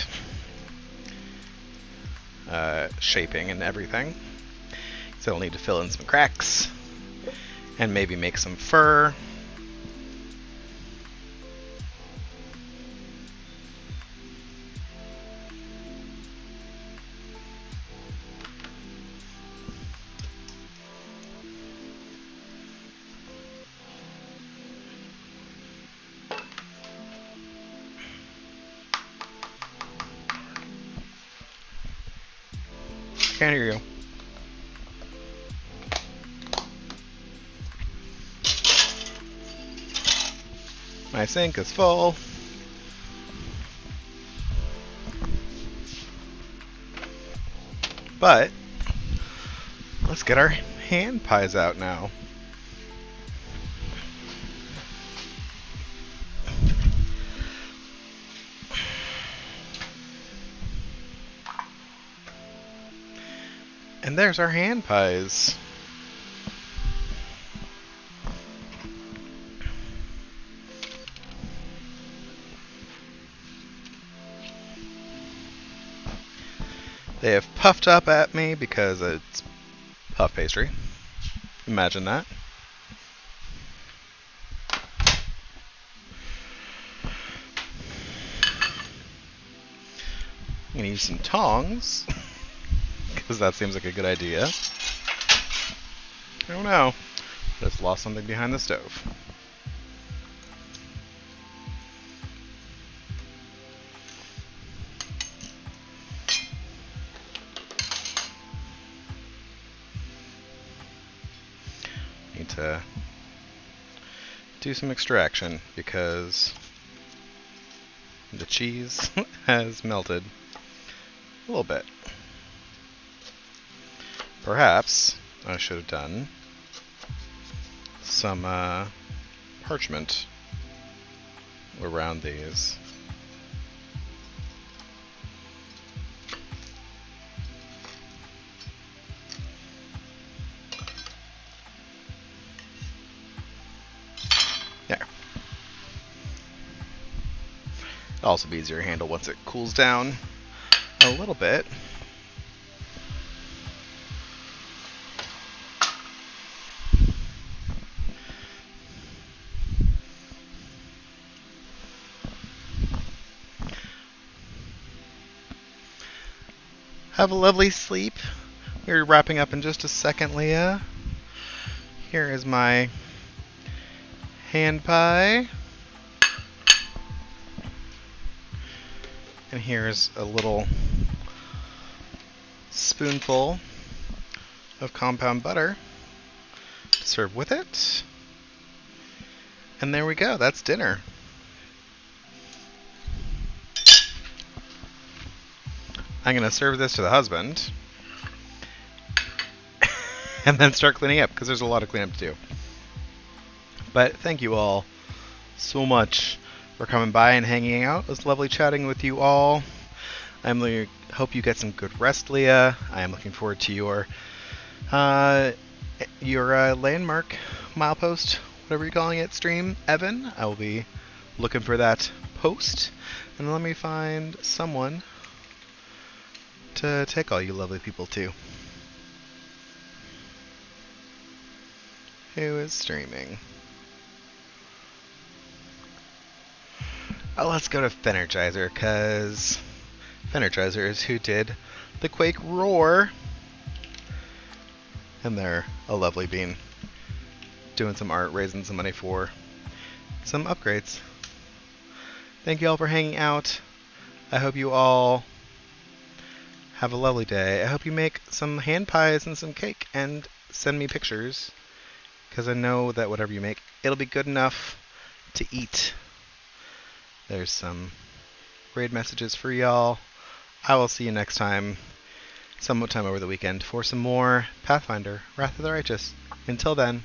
[SPEAKER 1] shaping and everything. So I'll need to fill in some cracks and maybe make some fur. Can't hear you. My sink is full. But let's get our hand pies out now. And there's our hand pies. They have puffed up at me because it's puff pastry. Imagine that. I'm going to use some tongs because that seems like a good idea. I don't know. Just lost something behind the stove. Need to do some extraction because the cheese has melted a little bit. Perhaps I should have done some parchment around these. There. It'll also be easier to handle once it cools down a little bit. Have a lovely sleep. We're wrapping up in just a second, Leah. Here is my hand pie. And here's a little spoonful of compound butter to serve with it. And there we go. That's dinner. I'm going to serve this to the husband and then start cleaning up because there's a lot of cleanup to do. But thank you all so much for coming by and hanging out. It was lovely chatting with you all. I hope you get some good rest, Leah. I am looking forward to your landmark, milepost, whatever you're calling it, stream, Evan. I will be looking for that post. And let me find someone to take all you lovely people to. Who is streaming? Oh, let's go to Fenergizer, because Fenergizer is who did the Quake Roar. And they're a lovely bean. Doing some art, raising some money for some upgrades. Thank you all for hanging out. I hope you all have a lovely day. I hope you make some hand pies and some cake and send me pictures, because I know that whatever you make, it'll be good enough to eat. There's some raid messages for y'all. I will see you next time, sometime over the weekend, for some more Pathfinder, Wrath of the Righteous. Until then,